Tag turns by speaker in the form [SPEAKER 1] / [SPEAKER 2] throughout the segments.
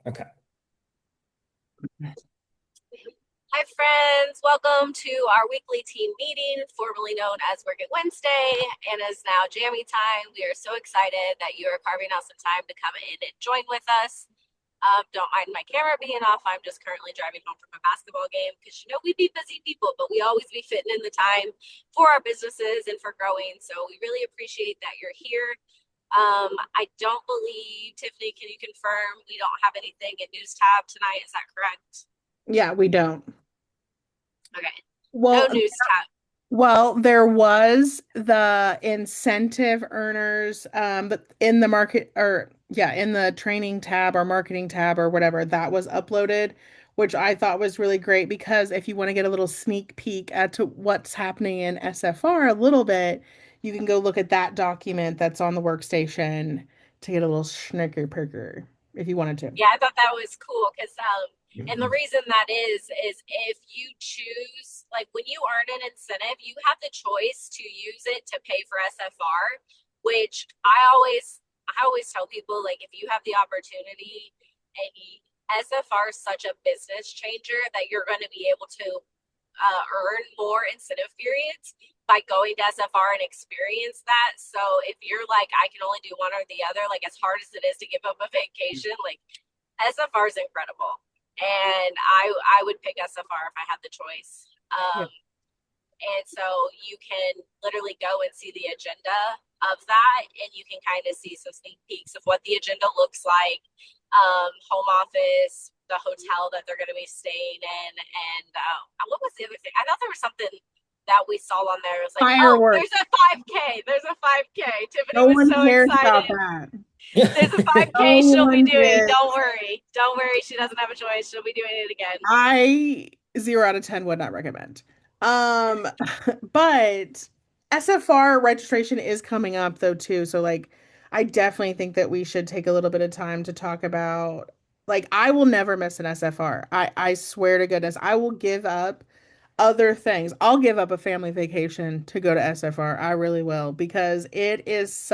[SPEAKER 1] Okay.
[SPEAKER 2] Hi, friends. Welcome to our weekly team meeting, formerly known as Work It Wednesday and is now Jammy Time. We are so excited that you are carving out some time to come in and join with us. Don't mind my camera being off. I'm just currently driving home from a basketball game because we be busy people, but we always be fitting in the time for our businesses and for growing. So we really appreciate that you're here. I don't believe, Tiffany, can you confirm we don't have anything in news tab tonight? Is that correct?
[SPEAKER 3] Yeah, we don't.
[SPEAKER 2] Okay. No
[SPEAKER 3] Well,
[SPEAKER 2] news tab.
[SPEAKER 3] there was the incentive earners, but in the market or yeah, in the training tab or marketing tab or whatever, that was uploaded, which I thought was really great because if you want to get a little sneak peek at to what's happening in SFR a little bit, you can go look at that document that's on the workstation to get a little schnicker perker if you wanted to.
[SPEAKER 2] Yeah, I thought that was cool because and the
[SPEAKER 1] Mhm.
[SPEAKER 2] reason that is if you choose, like when you earn an incentive, you have the choice to use it to pay for SFR, which I always tell people, like, if you have the opportunity and SFR is such a business changer that you're going to be able to earn more incentive periods by going to SFR and experience that. So if you're like, I can only do one or the other, like as hard as it is to give up a vacation, like SFR is incredible, and I would pick SFR if I had the choice.
[SPEAKER 3] Yeah.
[SPEAKER 2] And so you can literally go and see the agenda of that, and you can kind of see some sneak peeks of what the agenda looks like, home office, the hotel that they're going to be staying in, and what was the other thing? I thought there was something that we saw on there. It was like, oh, there's
[SPEAKER 3] Fireworks.
[SPEAKER 2] a 5K. There's a 5K. Tiffany
[SPEAKER 3] No
[SPEAKER 2] was
[SPEAKER 3] one
[SPEAKER 2] so
[SPEAKER 3] cares about
[SPEAKER 2] excited.
[SPEAKER 3] that.
[SPEAKER 2] There's a
[SPEAKER 3] No
[SPEAKER 2] 5K she'll be
[SPEAKER 3] one
[SPEAKER 2] doing.
[SPEAKER 3] cares.
[SPEAKER 2] Don't worry. Don't worry. She doesn't have a choice. She'll be doing it again.
[SPEAKER 3] I 0 out of 10 would not recommend. Um, but SFR registration is coming up though too. So like I definitely think that we should take a little bit of time to talk about like I will never miss an SFR. I swear to goodness, I will give up other things. I'll give up a family vacation to go to SFR. I really will because it is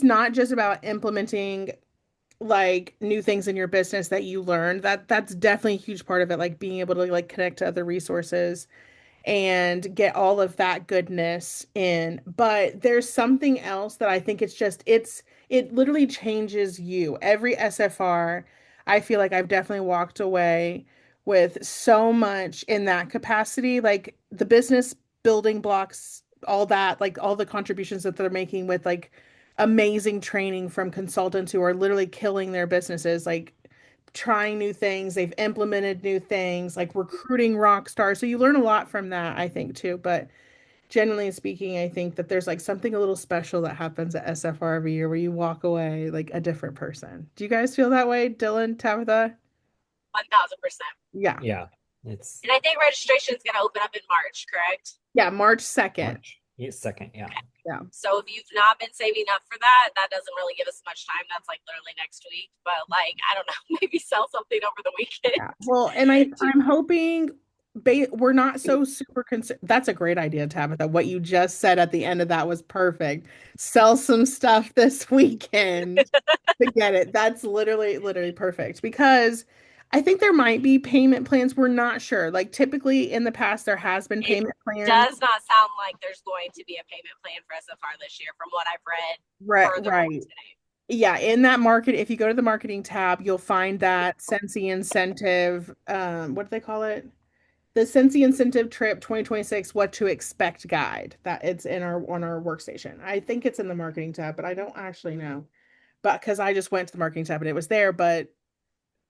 [SPEAKER 3] not just about implementing like new things in your business that you learn. That's definitely a huge part of it, like being able to like connect to other resources and get all of that goodness in. But there's something else that I think it literally changes you. Every SFR, I feel like I've definitely walked away with so much in that capacity, like the business building blocks, all that, like all the contributions that they're making with like amazing training from consultants who are literally killing their businesses, like trying new things. They've implemented new things, like recruiting rock stars. So you learn a lot from that, I think, too. But generally speaking, I think that there's like something a little special that happens at SFR every year where you walk away like a different person. Do you guys feel that way, Dylan, Tabitha?
[SPEAKER 2] 1000%.
[SPEAKER 3] Yeah.
[SPEAKER 1] Yeah, it's
[SPEAKER 2] And I think registration is going to open up in March, correct?
[SPEAKER 3] Yeah, March 2nd.
[SPEAKER 1] March. Yeah, second. Yeah.
[SPEAKER 2] Okay.
[SPEAKER 3] Yeah.
[SPEAKER 2] So if you've not been saving up for that, that doesn't really give us much time. That's like literally next week. But like, I don't know, maybe sell something over the weekend.
[SPEAKER 3] Yeah. Well, and I'm hoping we're not so super concerned. That's a great idea, Tabitha. What you just said at the end of that was perfect. Sell some stuff this weekend to get it. That's literally perfect because I think there might be payment plans. We're not sure. Like typically in the past, there has been
[SPEAKER 2] It
[SPEAKER 3] payment plans.
[SPEAKER 2] does not sound like there's going to be a payment plan for SFR this year from what I've read
[SPEAKER 3] Right,
[SPEAKER 2] further on
[SPEAKER 3] right.
[SPEAKER 2] today.
[SPEAKER 3] Yeah, in that market, if you go to the marketing tab, you'll find that Scentsy incentive. What do they call it? The Scentsy Incentive Trip 2026 What to Expect guide. That it's in our on our workstation. I think it's in the marketing tab, but I don't actually know. But because I just went to the marketing tab and it was there, but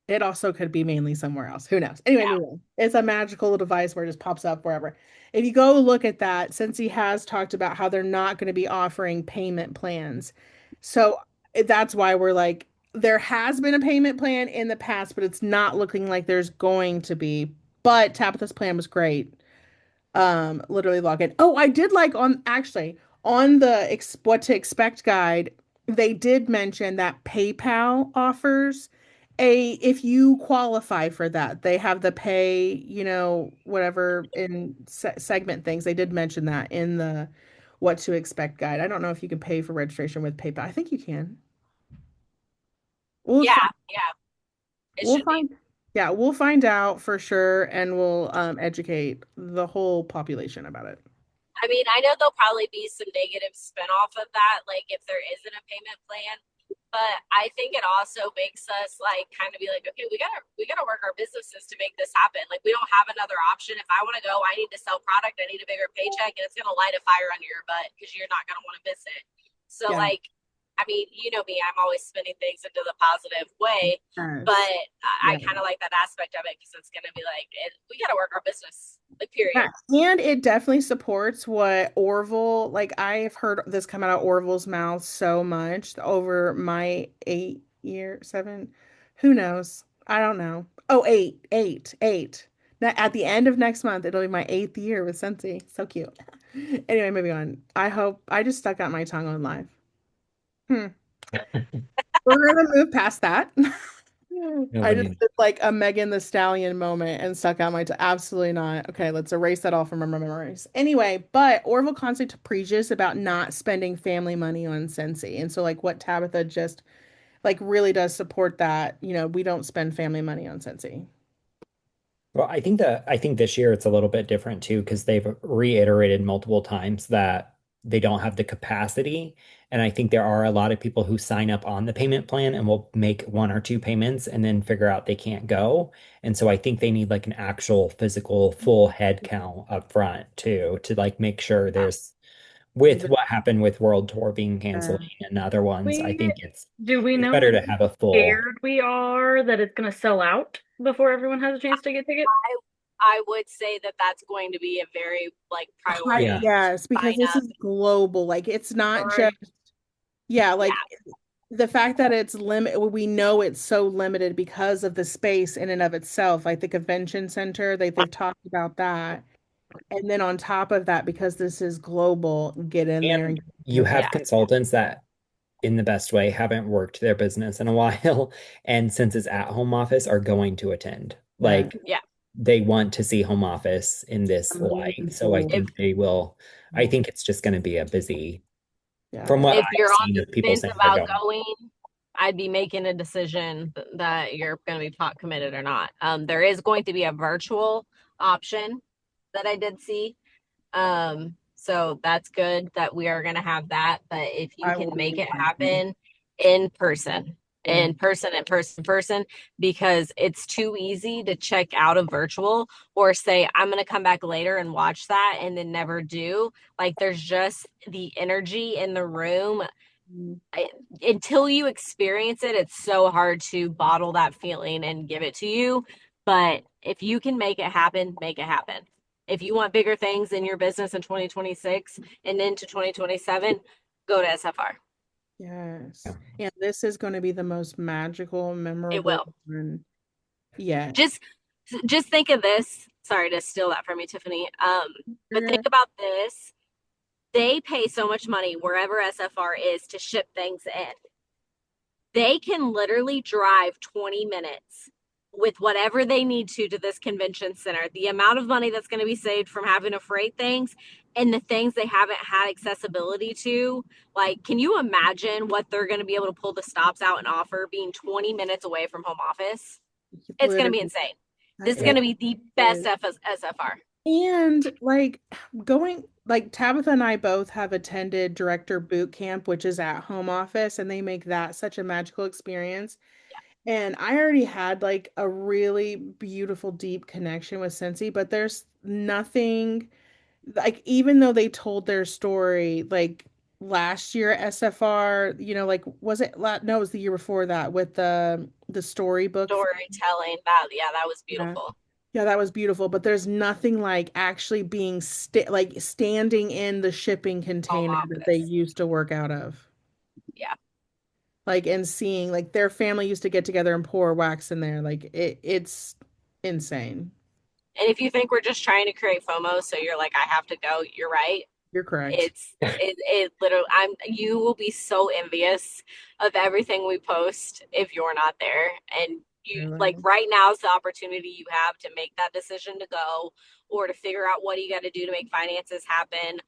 [SPEAKER 3] it also could be mainly somewhere else. Who knows?
[SPEAKER 2] Yeah.
[SPEAKER 3] Anyway, it's a magical little device where it just pops up wherever. If you go look at that, Scentsy has talked about how they're not going to be offering payment plans. So that's why we're like, there has been a payment plan in the past, but it's not looking like there's going to be. But Tabitha's plan was great. Literally log in. Oh, I did like on actually on the what to expect guide, they did mention that PayPal offers a if you qualify for that, they have the pay, whatever in segment things. They did mention that in the what to expect guide. I don't know if you can pay for registration with PayPal. I think you can. Well,
[SPEAKER 2] Yeah. Yeah. It
[SPEAKER 3] We'll
[SPEAKER 2] should be.
[SPEAKER 3] find, yeah, we'll find out for sure, and we'll educate the whole population about it.
[SPEAKER 2] I mean, I know there'll probably be some negative spinoff of that, like if there isn't a payment plan. But I think it also makes us like kind of be like, okay, we gotta work our businesses to make this happen. Like we don't have another option. If I want to go, I need to sell product. I need a bigger paycheck, and it's gonna light a fire under your butt because you're not gonna want to miss it. So
[SPEAKER 3] Yeah.
[SPEAKER 2] like, I mean, you know me, I'm always spinning things into the positive way. But
[SPEAKER 3] Yes.
[SPEAKER 2] I
[SPEAKER 3] Yeah.
[SPEAKER 2] kind of like that aspect of it because it's gonna be like, we gotta work our business, like period.
[SPEAKER 3] Yeah, and it definitely supports what Orville, like I've heard this come out of Orville's mouth so much over my 8 year, seven, who knows? I don't know. Oh, eight. Now, at the end of next month, it'll be my 8th year with Scentsy. So cute. Anyway, moving on. I just stuck out my tongue on live. Hmm. We're gonna move past that. I just
[SPEAKER 1] Nobody.
[SPEAKER 3] did like a Megan the Stallion moment and stuck out my absolutely not. Okay, let's erase that all from our memories. Anyway, but Orville constantly preaches about not spending family money on Scentsy. And so like what Tabitha just like really does support that, we don't spend family money on Scentsy.
[SPEAKER 1] Well, I think this year it's a little bit different too because they've reiterated multiple times that they don't have the capacity. And I think there are a lot of people who sign up on the payment plan and will make one or two payments and then figure out they can't go. And so I think they need like an actual physical full head count up front too to like make sure there's with
[SPEAKER 3] The-
[SPEAKER 1] what happened with World Tour being canceled
[SPEAKER 3] uh,
[SPEAKER 1] and other ones, I
[SPEAKER 4] We
[SPEAKER 1] think
[SPEAKER 4] do we
[SPEAKER 1] it's
[SPEAKER 4] know
[SPEAKER 1] better
[SPEAKER 4] how
[SPEAKER 1] to have a full.
[SPEAKER 4] scared we are that it's gonna sell out before everyone has a chance to get tickets?
[SPEAKER 2] I would say that that's going to be a very like
[SPEAKER 1] Yeah.
[SPEAKER 2] priority
[SPEAKER 3] yes, because
[SPEAKER 2] sign
[SPEAKER 3] this
[SPEAKER 2] up.
[SPEAKER 3] is global. Like it's not
[SPEAKER 2] Or
[SPEAKER 3] just, yeah,
[SPEAKER 2] yeah,
[SPEAKER 3] like the fact that it's limit, we know it's so limited because of the space in and of itself, like the convention center, they've talked about that. And then on top of that, because this is global, get in there and
[SPEAKER 1] And
[SPEAKER 3] get
[SPEAKER 1] you
[SPEAKER 3] tickets.
[SPEAKER 1] have
[SPEAKER 2] yeah,
[SPEAKER 1] consultants that, in the best way, haven't worked their business in a while. And since it's at home office, are going to attend.
[SPEAKER 3] Yeah.
[SPEAKER 1] Like
[SPEAKER 2] yeah.
[SPEAKER 1] they want to see home office in this light. So I
[SPEAKER 3] Meaningful.
[SPEAKER 1] think they will, I think it's just going to be a busy, from
[SPEAKER 3] Yeah.
[SPEAKER 1] what
[SPEAKER 2] If
[SPEAKER 1] I've
[SPEAKER 2] you're on
[SPEAKER 1] seen
[SPEAKER 2] the
[SPEAKER 1] of people
[SPEAKER 2] fence
[SPEAKER 1] saying they're
[SPEAKER 2] about
[SPEAKER 1] going.
[SPEAKER 2] going, I'd be making a decision that you're going to be pot committed or not. There is going to be a virtual option that I did see. So that's good that we are going to have that. But if you
[SPEAKER 3] I will
[SPEAKER 2] can
[SPEAKER 3] be
[SPEAKER 2] make
[SPEAKER 3] in
[SPEAKER 2] it
[SPEAKER 3] person.
[SPEAKER 2] happen in person,
[SPEAKER 3] Yeah.
[SPEAKER 2] in person, because it's too easy to check out of virtual or say, I'm going to come back later and watch that and then never do. Like there's just the energy in the room.
[SPEAKER 3] Mm.
[SPEAKER 2] I, until you experience it, it's so hard to bottle that feeling and give it to you. But if you can make it happen, make it happen. If you want bigger things in your business in 2026 and into 2027, go to SFR.
[SPEAKER 3] Yes.
[SPEAKER 1] Yeah.
[SPEAKER 3] And this is going to be the most magical,
[SPEAKER 2] It
[SPEAKER 3] memorable
[SPEAKER 2] will.
[SPEAKER 3] one. Yeah.
[SPEAKER 2] Just just think of this. Sorry to steal that from you, Tiffany. But think
[SPEAKER 3] Yeah.
[SPEAKER 2] about this. They pay so much money wherever SFR is to ship things in. They can literally drive 20 minutes with whatever they need to this convention center. The amount of money that's going to be saved from having to freight things and the things they haven't had accessibility to. Like, can you imagine what they're going to be able to pull the stops out and offer being 20 minutes away from home office? It's going to be
[SPEAKER 3] Literally.
[SPEAKER 2] insane. This is
[SPEAKER 3] It
[SPEAKER 2] going
[SPEAKER 1] Yeah.
[SPEAKER 2] to be the best
[SPEAKER 3] is.
[SPEAKER 2] SFR.
[SPEAKER 3] And like going, like Tabitha and I both have attended director boot camp, which is at home office, and they make that such a magical experience. And I already had like a really beautiful, deep connection with Scentsy, but there's nothing like even though they told their story like last year at SFR, like was it no, it was the year before that with the storybook thing.
[SPEAKER 2] Storytelling, that was
[SPEAKER 3] Yeah.
[SPEAKER 2] beautiful.
[SPEAKER 3] Yeah, that was beautiful, but there's nothing like actually being like standing in the shipping
[SPEAKER 2] Home
[SPEAKER 3] container that they
[SPEAKER 2] office.
[SPEAKER 3] used to work out of.
[SPEAKER 2] Yeah.
[SPEAKER 3] Like and seeing like their family used to get together and pour wax in there. Like it's insane.
[SPEAKER 2] And if you think we're just trying to create FOMO, so you're like, I have to go, you're right.
[SPEAKER 3] You're correct.
[SPEAKER 2] It literally, you will be so envious of everything we post if you're not there. And you like
[SPEAKER 3] Really.
[SPEAKER 2] right now is the opportunity you have to make that decision to go or to figure out what you got to do to make finances happen.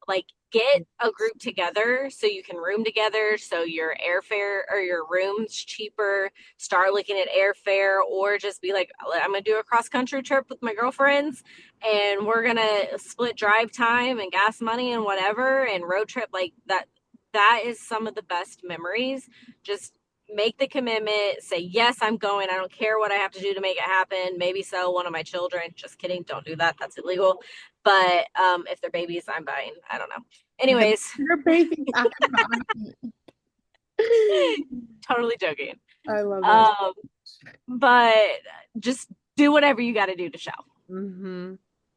[SPEAKER 2] Like get a group together so you can room together, so your airfare or your room's cheaper. Start looking at airfare, or just be like, I'm gonna do a cross country trip with my girlfriends, and we're gonna split drive time and gas money and whatever, and road trip like that. That is some of the best memories. Just make the commitment, say yes, I'm going. I don't care what I have to do to make it happen. Maybe sell one of my children. Just kidding, don't do that, that's illegal. But if they're babies, I'm buying. I don't know. Anyways,
[SPEAKER 3] Your baby.
[SPEAKER 2] totally joking.
[SPEAKER 3] I love that.
[SPEAKER 2] Um, but just do whatever you got to do to show
[SPEAKER 3] Hmm.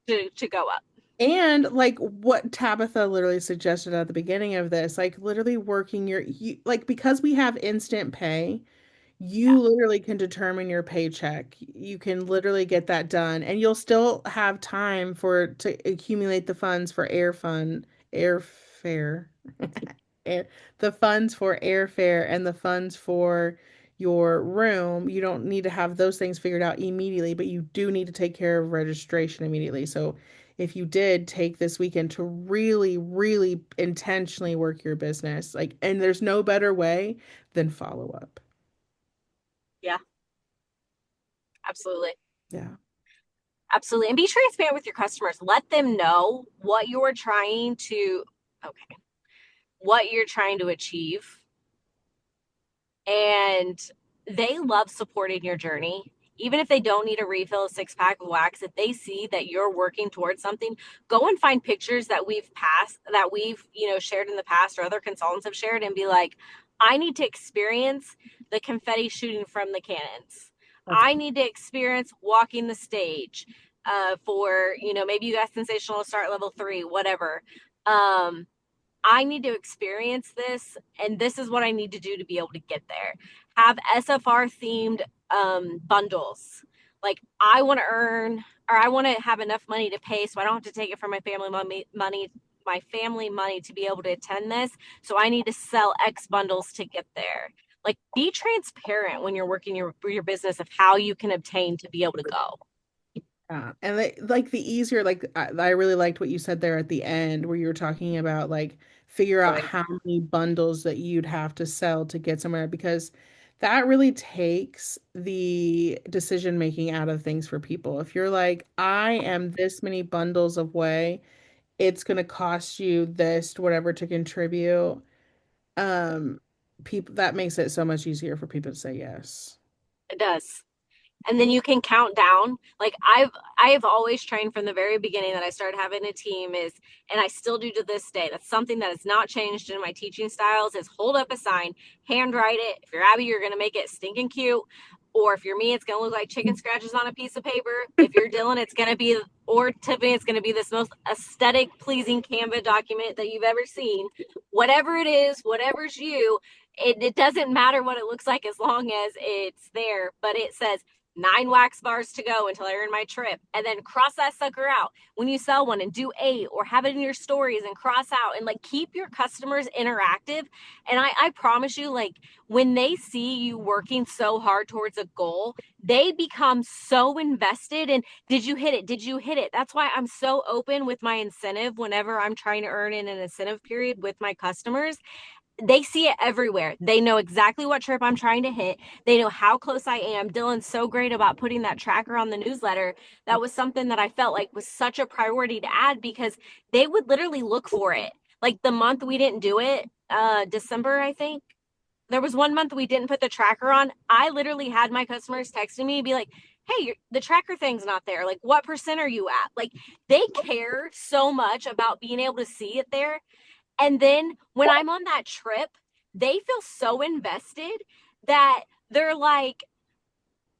[SPEAKER 2] to go up.
[SPEAKER 3] And like what Tabitha literally suggested at the beginning of this, like literally working like because we have instant pay,
[SPEAKER 2] Yeah.
[SPEAKER 3] you literally can determine your paycheck. You can literally get that done, and you'll still have time to accumulate the funds for airfare, air, the funds for airfare and the funds for your room. You don't need to have those things figured out immediately, but you do need to take care of registration immediately. So if you did take this weekend to really, really intentionally work your business, like, and there's no better way than follow up.
[SPEAKER 2] Yeah, absolutely.
[SPEAKER 3] Yeah.
[SPEAKER 2] Absolutely. And be transparent with your customers. Let them know what you're trying to, okay, what you're trying to achieve. And they love supporting your journey. Even if they don't need a refill, a 6 pack of wax, if they see that you're working towards something, go and find pictures that we've, shared in the past, or other consultants have shared, and be like, I need to experience the confetti shooting from the cannons.
[SPEAKER 3] That's
[SPEAKER 2] I need to experience walking the stage for, maybe you got sensational start level 3, whatever. I need to experience this, and this is what I need to do to be able to get there. Have SFR themed bundles. Like, I want to earn, or I want to have enough money to pay, so I don't have to take it from my family money to be able to attend this. So I need to sell X bundles to get there. Like, be transparent when you're working your business of how you can obtain to be able to go.
[SPEAKER 3] And like the easier, like I really liked what you said there at the end, where you were talking about like figure out
[SPEAKER 2] Going,
[SPEAKER 3] how many bundles that you'd have to sell to get somewhere, because that really takes the decision making out of things for people. If you're like, I am this many bundles away, it's going to cost you this, whatever, to contribute. Um, People, that makes it so much easier for people to say yes.
[SPEAKER 2] it does. And then you can count down. Like, I have always trained from the very beginning that I started having a team, is, and I still do to this day, that's something that has not changed in my teaching styles, is hold up a sign, handwrite it. If you're Abby, you're going to make it stinking cute, or if you're me, it's going to look like chicken scratches on a piece of paper. If you're Dylan, it's going to be, or Tiffany, it's going to be this most aesthetic pleasing Canva document that you've ever seen. Whatever it is, whatever's you, it doesn't matter what it looks like as long as it's there. But it says 9 wax bars to go until I earn my trip, and then cross that sucker out when you sell one, and do 8, or have it in your stories and cross out, and like keep your customers interactive. And I promise you, like, when they see you working so hard towards a goal, they become so invested in, did you hit it, did you hit it. That's why I'm so open with my incentive whenever I'm trying to earn in an incentive period with my customers. They see it everywhere. They know exactly what trip I'm trying to hit. They know how close I am. Dylan's so great about putting that tracker on the newsletter. That was something that I felt like was such a priority to add, because they would literally look for it. Like, the month we didn't do it, December, I think. There was one month we didn't put the tracker on. I literally had my customers texting me and be like, hey, the tracker thing's not there. Like, what percent are you at? Like, they care so much about being able to see it there. And then when I'm on that trip, they feel so invested that they're like,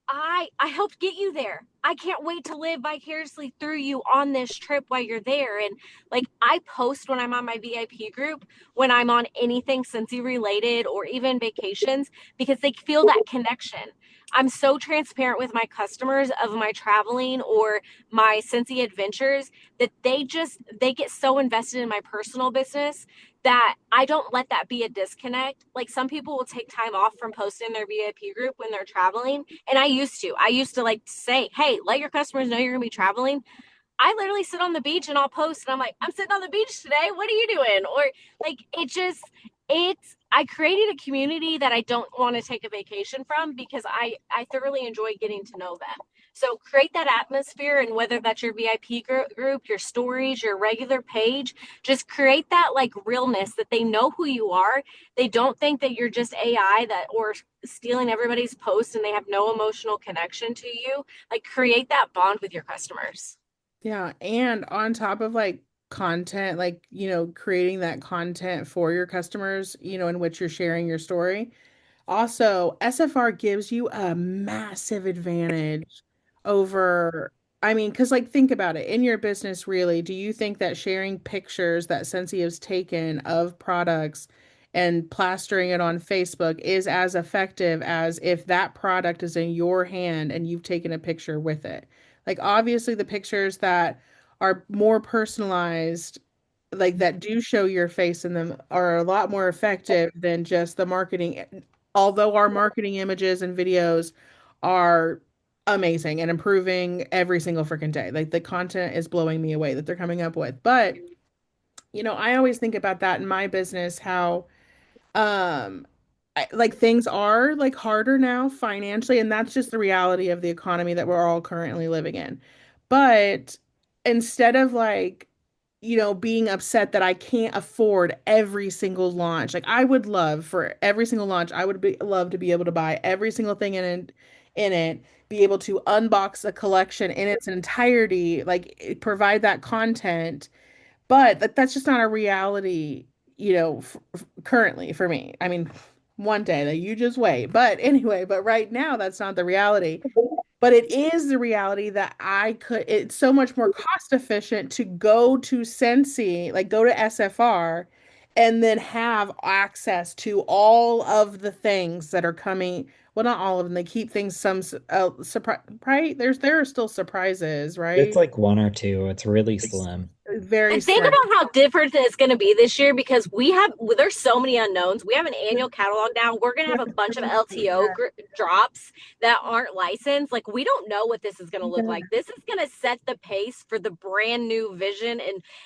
[SPEAKER 2] I helped get you there. I can't wait to live vicariously through you on this trip while you're there. And like, I post when I'm on my VIP group, when I'm on anything Scentsy related, or even vacations, because they feel that connection. I'm so transparent with my customers of my traveling or my Scentsy adventures, that they get so invested in my personal business that I don't let that be a disconnect. Like, some people will take time off from posting their VIP group when they're traveling. And I used to like say, hey, let your customers know you're going to be traveling. I literally sit on the beach and I'll post and I'm like, I'm sitting on the beach today. What are you doing? Or like I created a community that I don't want to take a vacation from because I thoroughly enjoy getting to know them. So create that atmosphere, and whether that's your VIP group, your stories, your regular page, just create that like realness that they know who you are. They don't think that you're just AI that or stealing everybody's post and they have no emotional connection to you. Like create that bond with your customers.
[SPEAKER 3] Yeah, and on top of like content, like, creating that content for your customers, in which you're sharing your story. Also, SFR gives you a massive advantage over, I mean, because like think about it, in your business, really, do you think that sharing pictures that Scentsy has taken of products and plastering it on Facebook is as effective as if that product is in your hand and you've taken a picture with it? Like, obviously, the pictures that are more personalized, like that do show your face in them, are a lot more effective than just the marketing. Although our marketing images and videos are amazing and improving every single freaking day. Like the content is blowing me away that they're coming up with. But, I always think about that in my business, how like things are like harder now financially, and that's just the reality of the economy that we're all currently living in. But instead of like, being upset that I can't afford every single launch, like I would love for every single launch, I would love to be able to buy every single thing in it, be able to unbox a collection in its entirety, like provide that content, but that's just not a reality, currently for me. I mean, one day that you just wait. But anyway, but right now that's not the reality. But it is the reality that it's so much more cost efficient to go to Scentsy, like go to SFR, and then have access to all of the things that are coming. Well, not all of them. They keep things some surprise, right? There are still surprises,
[SPEAKER 1] It's
[SPEAKER 3] right?
[SPEAKER 1] like one or two. It's really slim.
[SPEAKER 3] Very
[SPEAKER 2] And think
[SPEAKER 3] slim.
[SPEAKER 2] about how different it's going to be this year because there's so many unknowns. We have an annual catalog now. We're going to have a bunch of LTO drops that aren't licensed. Like we don't know what this is going to look like. This is going to set the pace for the brand new vision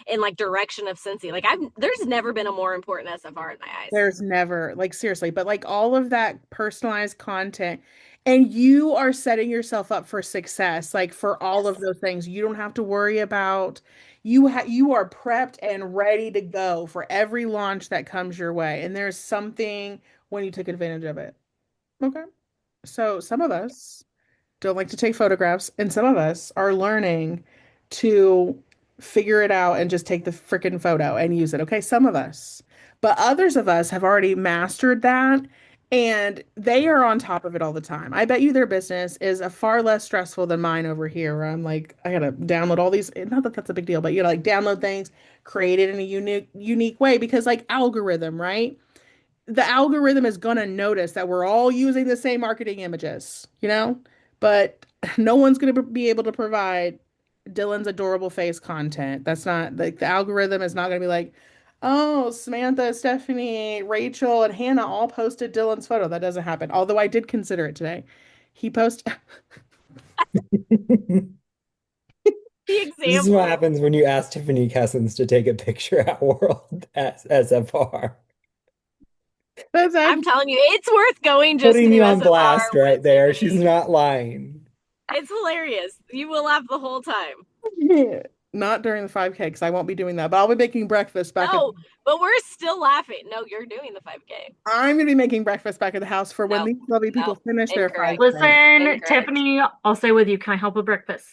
[SPEAKER 2] and like direction of Scentsy. Like there's never been a more important SFR in my eyes.
[SPEAKER 3] There's never, like, seriously, but like all of that personalized content, and you are setting yourself up for success, like for all of
[SPEAKER 2] Yes.
[SPEAKER 3] those things. You don't have to worry about, you are prepped and ready to go for every launch that comes your way. And there's something when you take advantage of it. Okay. So some of us don't like to take photographs, and some of us are learning to figure it out and just take the freaking photo and use it. Okay, some of us. But others of us have already mastered that, and they are on top of it all the time. I bet you their business is a far less stressful than mine over here, where I'm like, I gotta download all these. Not that that's a big deal, but like download things, create it in a unique way because like algorithm, right? The algorithm is going to notice that we're all using the same marketing images. But no one's going to be able to provide Dylan's adorable face content. That's not like the algorithm is not going to be like, oh, Samantha, Stephanie, Rachel, and Hannah all posted Dylan's photo. That doesn't happen. Although I did consider it today. He posted,
[SPEAKER 2] The
[SPEAKER 1] This is what
[SPEAKER 2] example.
[SPEAKER 1] happens when you ask Tiffany Cousins to take a picture at World as SFR.
[SPEAKER 3] that's
[SPEAKER 2] I'm
[SPEAKER 3] actually,
[SPEAKER 2] telling you, it's worth going just to
[SPEAKER 1] Putting
[SPEAKER 2] do
[SPEAKER 1] you on
[SPEAKER 2] SFR
[SPEAKER 1] blast
[SPEAKER 2] with
[SPEAKER 1] right there. She's
[SPEAKER 2] Tiffany.
[SPEAKER 1] not lying.
[SPEAKER 2] It's hilarious. You will laugh the whole time.
[SPEAKER 3] not during the 5K because I won't be doing that, but I'll be making breakfast back at
[SPEAKER 2] No, but we're still laughing. No, you're doing the 5K.
[SPEAKER 3] I'm gonna be making breakfast back at the house for when
[SPEAKER 2] No,
[SPEAKER 3] these lovely people
[SPEAKER 2] no,
[SPEAKER 3] finish their
[SPEAKER 2] incorrect.
[SPEAKER 3] 5K.
[SPEAKER 4] Listen,
[SPEAKER 2] Incorrect.
[SPEAKER 4] Tiffany, I'll stay with you. Can I help with breakfast?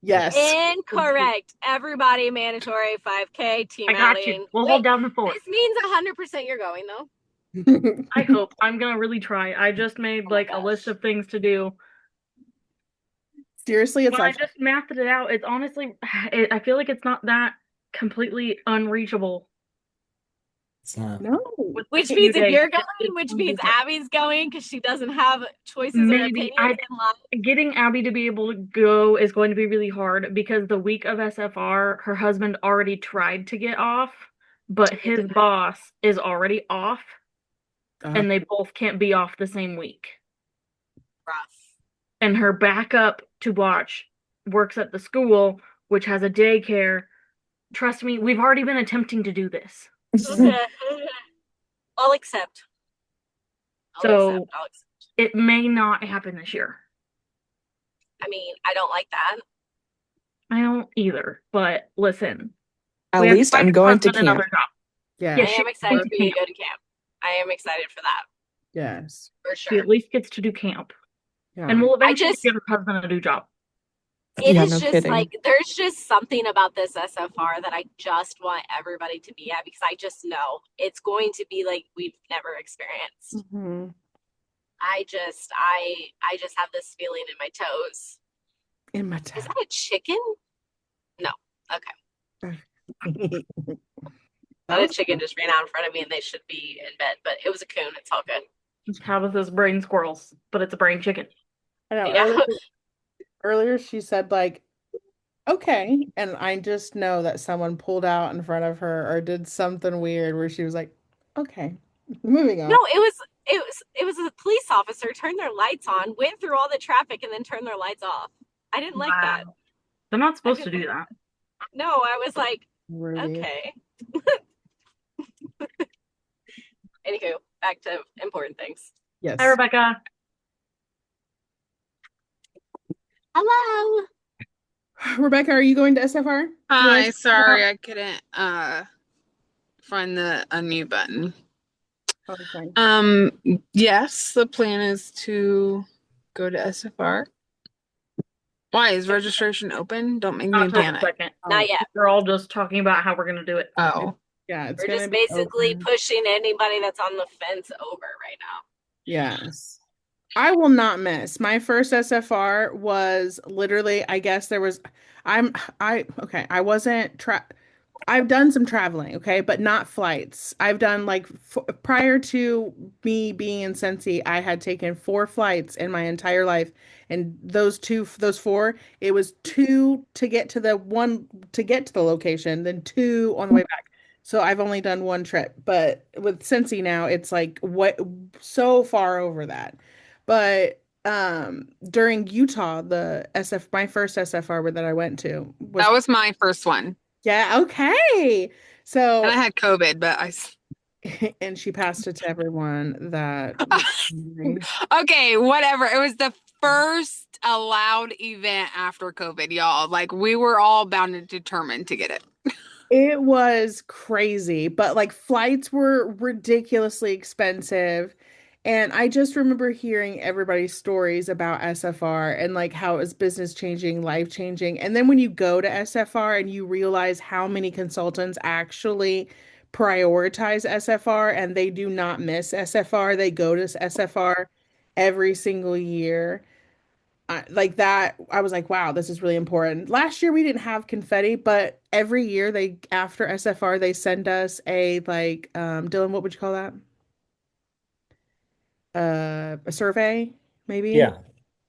[SPEAKER 3] Yes.
[SPEAKER 2] Incorrect. Everybody mandatory 5K team
[SPEAKER 4] I got you.
[SPEAKER 2] outing.
[SPEAKER 4] We'll
[SPEAKER 2] Wait,
[SPEAKER 4] hold down the fort.
[SPEAKER 2] this means 100% you're going though.
[SPEAKER 4] I hope. I'm gonna really try. I just made
[SPEAKER 2] Oh my
[SPEAKER 4] like a list
[SPEAKER 2] gosh.
[SPEAKER 4] of things to do.
[SPEAKER 3] Seriously, it's
[SPEAKER 4] When I
[SPEAKER 3] not
[SPEAKER 4] just mathed it out, it's honestly, I feel like it's not that completely unreachable
[SPEAKER 1] It's not.
[SPEAKER 3] no.
[SPEAKER 4] with the
[SPEAKER 2] Which
[SPEAKER 4] few
[SPEAKER 2] means if
[SPEAKER 4] days.
[SPEAKER 2] you're going,
[SPEAKER 4] It's
[SPEAKER 2] which
[SPEAKER 4] gonna be
[SPEAKER 2] means
[SPEAKER 4] hard.
[SPEAKER 2] Abby's going because she doesn't have choices or
[SPEAKER 4] Maybe
[SPEAKER 2] opinions
[SPEAKER 4] I
[SPEAKER 2] in life.
[SPEAKER 4] getting Abby to be able to go is going to be really hard because the week of SFR, her husband already tried to get off, but
[SPEAKER 2] It
[SPEAKER 4] his
[SPEAKER 2] didn't happen.
[SPEAKER 4] boss is already off,
[SPEAKER 3] Uh,
[SPEAKER 4] and they both can't be off the same week.
[SPEAKER 2] Rough.
[SPEAKER 4] And her backup to watch works at the school, which has a daycare. Trust me, we've already been attempting to do this.
[SPEAKER 2] Okay. I'll accept. I'll accept.
[SPEAKER 4] So
[SPEAKER 2] I'll accept.
[SPEAKER 4] it may not happen this year.
[SPEAKER 2] I mean, I don't like that.
[SPEAKER 4] I don't either. But listen,
[SPEAKER 5] At
[SPEAKER 4] we have to
[SPEAKER 5] least
[SPEAKER 4] find
[SPEAKER 5] I'm
[SPEAKER 4] her
[SPEAKER 5] going to
[SPEAKER 4] husband
[SPEAKER 5] camp.
[SPEAKER 4] another job.
[SPEAKER 3] Yeah.
[SPEAKER 4] Yeah,
[SPEAKER 2] I
[SPEAKER 4] she's
[SPEAKER 2] am
[SPEAKER 4] going
[SPEAKER 2] excited
[SPEAKER 4] to
[SPEAKER 2] for you to
[SPEAKER 4] camp.
[SPEAKER 2] go to camp. I am excited for that,
[SPEAKER 3] Yes.
[SPEAKER 2] for
[SPEAKER 4] She at
[SPEAKER 2] sure.
[SPEAKER 4] least gets to do camp. And
[SPEAKER 3] Yeah.
[SPEAKER 4] we'll
[SPEAKER 2] I
[SPEAKER 4] eventually
[SPEAKER 2] just,
[SPEAKER 4] get her husband a new job.
[SPEAKER 2] it
[SPEAKER 5] Yeah,
[SPEAKER 2] is
[SPEAKER 5] no
[SPEAKER 2] just
[SPEAKER 5] kidding.
[SPEAKER 2] like, there's just something about this SFR that I just want everybody to be at because I just know it's going to be like we've never experienced.
[SPEAKER 3] Hmm.
[SPEAKER 2] I just have this feeling in my toes.
[SPEAKER 3] In my
[SPEAKER 2] Is
[SPEAKER 3] town.
[SPEAKER 2] that a chicken? No. Okay.
[SPEAKER 3] That
[SPEAKER 2] That a
[SPEAKER 3] was
[SPEAKER 2] chicken just ran out in front of me and they should be in bed, but it was a coon. It's all good.
[SPEAKER 4] Tabitha's brain squirrels, but it's a brain chicken.
[SPEAKER 3] I know
[SPEAKER 2] Yeah.
[SPEAKER 3] earlier she said like okay, and I just know that someone pulled out in front of her or did something weird where she was like, okay, moving
[SPEAKER 2] No,
[SPEAKER 3] on.
[SPEAKER 2] it was a police officer turned their lights on, went through all the traffic, and then turned their lights off. I didn't like that.
[SPEAKER 4] Wow. They're not
[SPEAKER 2] I
[SPEAKER 4] supposed to
[SPEAKER 2] didn't
[SPEAKER 4] do
[SPEAKER 2] like
[SPEAKER 4] that.
[SPEAKER 2] No, I was like,
[SPEAKER 3] Ruby.
[SPEAKER 2] okay. Anywho, back to important things.
[SPEAKER 4] Hi,
[SPEAKER 3] Yes.
[SPEAKER 4] Rebecca.
[SPEAKER 2] Hello.
[SPEAKER 3] Rebecca, are you going to SFR? To the
[SPEAKER 6] Hi,
[SPEAKER 3] SFR?
[SPEAKER 6] sorry I couldn't find the unmute button.
[SPEAKER 3] Okay.
[SPEAKER 6] Yes, the plan is to go to SFR. Why is registration open? Don't make me
[SPEAKER 4] Not till the
[SPEAKER 6] panic.
[SPEAKER 4] second.
[SPEAKER 2] Not yet.
[SPEAKER 4] We're all just talking about how we're going to do it.
[SPEAKER 6] Oh,
[SPEAKER 3] Yeah, it's
[SPEAKER 2] We're
[SPEAKER 3] gonna
[SPEAKER 2] just
[SPEAKER 3] be
[SPEAKER 2] basically
[SPEAKER 3] open.
[SPEAKER 2] pushing anybody that's on the fence over right now.
[SPEAKER 3] Yes. I will not miss. My first SFR was literally, I guess there was I'm I okay, I wasn't tra I've done some traveling, okay, but not flights. I've done like f prior to me being in Scentsy, I had taken 4 flights in my entire life, and those four, it was two to get to the one to get to the location, then two on the way back. So I've only done one trip, but with Scentsy now, it's like what so far over that. But during Utah, the SF my first SFR that I went to was
[SPEAKER 6] that was my first one.
[SPEAKER 3] yeah, okay.
[SPEAKER 6] And I
[SPEAKER 3] So,
[SPEAKER 6] had COVID, but
[SPEAKER 3] and she passed it to everyone that
[SPEAKER 6] okay, whatever. It was the first allowed event after COVID, y'all. Like we were all bound and determined to get it.
[SPEAKER 3] it was crazy, but like flights were ridiculously expensive. And I just remember hearing everybody's stories about SFR and like how it was business changing, life changing. And then when you go to SFR and you realize how many consultants actually prioritize SFR and they do not miss SFR, they go to SFR every single year. Like that, I was like, wow, this is really important. Last year we didn't have confetti, but every year they after SFR they send us a like Dylan, what would you call that? A survey, maybe?
[SPEAKER 1] Yeah,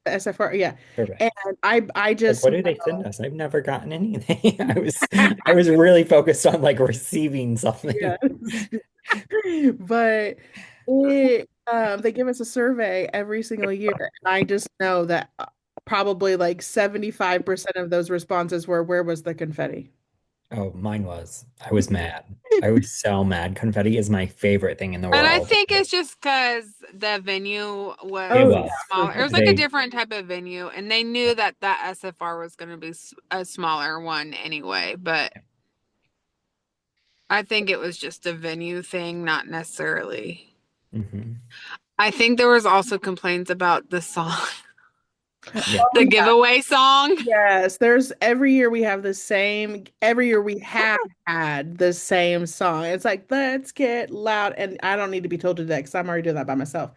[SPEAKER 3] The SFR, yeah.
[SPEAKER 1] perfect.
[SPEAKER 3] And I
[SPEAKER 1] Like,
[SPEAKER 3] just
[SPEAKER 1] what do they send us? I've never gotten anything. I was really focused on like receiving
[SPEAKER 3] yeah.
[SPEAKER 1] something.
[SPEAKER 3] But it they give us a survey every single year. I just know that probably like 75% of those responses were where was the confetti?
[SPEAKER 1] Oh, mine was. I was mad. I was so mad. Confetti is my favorite thing in the
[SPEAKER 6] And I
[SPEAKER 1] world.
[SPEAKER 6] think it's just because the venue
[SPEAKER 1] It
[SPEAKER 3] Oh
[SPEAKER 6] was
[SPEAKER 3] yeah,
[SPEAKER 1] was.
[SPEAKER 3] for
[SPEAKER 6] smaller. It
[SPEAKER 3] sure.
[SPEAKER 6] was like a
[SPEAKER 1] They,
[SPEAKER 6] different type of venue, and they knew that that SFR was going to be a smaller one anyway. But I think it was just a venue thing, not necessarily.
[SPEAKER 1] mhm.
[SPEAKER 6] I think there was also complaints about the song,
[SPEAKER 1] Yeah.
[SPEAKER 3] Oh
[SPEAKER 6] the
[SPEAKER 3] yeah.
[SPEAKER 6] giveaway song.
[SPEAKER 3] Yes, there's every year we have the same, every year we have had the same song. It's like, let's get loud. And I don't need to be told to do that because I'm already doing that by myself.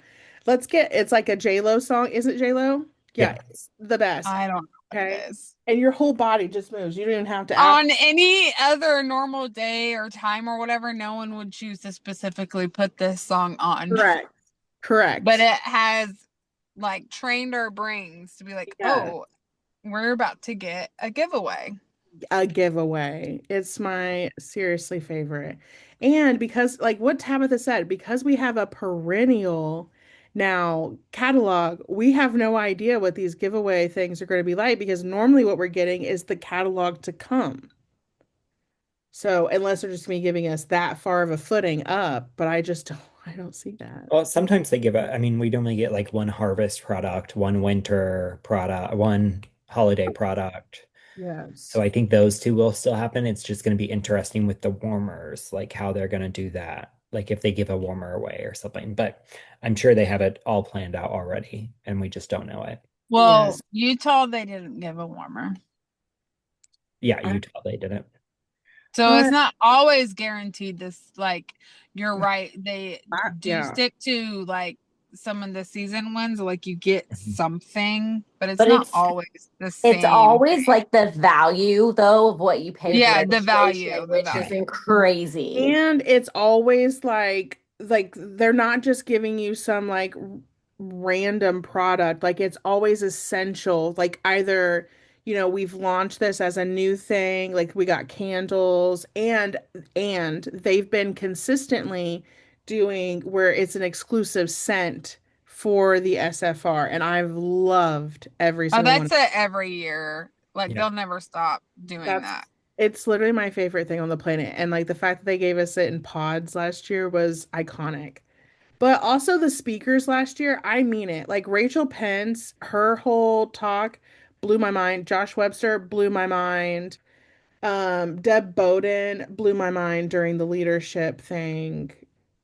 [SPEAKER 3] It's like a J-Lo song. Is it J-Lo? Yeah,
[SPEAKER 1] Yeah.
[SPEAKER 3] it's the best.
[SPEAKER 6] I don't know what
[SPEAKER 3] Okay.
[SPEAKER 6] it is.
[SPEAKER 3] And your whole body just moves. You don't even have to act.
[SPEAKER 6] On any other normal day or time or whatever, no one would choose to specifically put this song on.
[SPEAKER 3] Correct.
[SPEAKER 6] But
[SPEAKER 3] Correct.
[SPEAKER 6] it has like trained our brains to be like,
[SPEAKER 3] Yeah.
[SPEAKER 6] oh, we're about to get a giveaway.
[SPEAKER 3] A giveaway. It's my seriously favorite. And because, like what Tabitha said, because we have a perennial Now, catalog, we have no idea what these giveaway things are going to be like because normally what we're getting is the catalog to come. So unless they're just me giving us that far of a footing up, but I don't see that.
[SPEAKER 1] Well, sometimes they give I mean, we'd only get like one harvest product, one winter product, one holiday product. So
[SPEAKER 3] Yes.
[SPEAKER 1] I think those two will still happen. It's just going to be interesting with the warmers, like how they're going to do that. Like if they give a warmer away or something. But I'm sure they have it all planned out already, and we just don't know it.
[SPEAKER 6] Well,
[SPEAKER 3] Yes.
[SPEAKER 6] Utah, they didn't give a warmer.
[SPEAKER 1] Yeah,
[SPEAKER 3] I,
[SPEAKER 1] Utah, they didn't.
[SPEAKER 6] So it's
[SPEAKER 3] but
[SPEAKER 6] not always guaranteed this, like you're right. They do
[SPEAKER 3] yeah.
[SPEAKER 6] stick to like some of the season ones, like you get
[SPEAKER 1] Mhm.
[SPEAKER 6] something, but it's
[SPEAKER 2] But
[SPEAKER 6] not always the
[SPEAKER 2] it's
[SPEAKER 6] same
[SPEAKER 2] always
[SPEAKER 6] thing.
[SPEAKER 2] like the value though of what you pay with
[SPEAKER 6] Yeah, the
[SPEAKER 2] registration,
[SPEAKER 6] value, the
[SPEAKER 2] which is
[SPEAKER 6] value.
[SPEAKER 2] crazy.
[SPEAKER 3] And it's always like they're not just giving you some like random product. Like it's always essential. Like either, we've launched this as a new thing, like we got candles and they've been consistently doing where it's an exclusive scent for the SFR and I've loved every
[SPEAKER 6] Oh,
[SPEAKER 3] single one.
[SPEAKER 6] that's it every year. Like
[SPEAKER 1] Yeah.
[SPEAKER 6] they'll never stop doing
[SPEAKER 3] That's
[SPEAKER 6] that.
[SPEAKER 3] it's literally my favorite thing on the planet. And like the fact that they gave us it in pods last year was iconic. But also the speakers last year, I mean it. Like Rachel Pence, her whole talk blew my mind. Josh Webster blew my mind. Deb Bowden blew my mind during the leadership thing.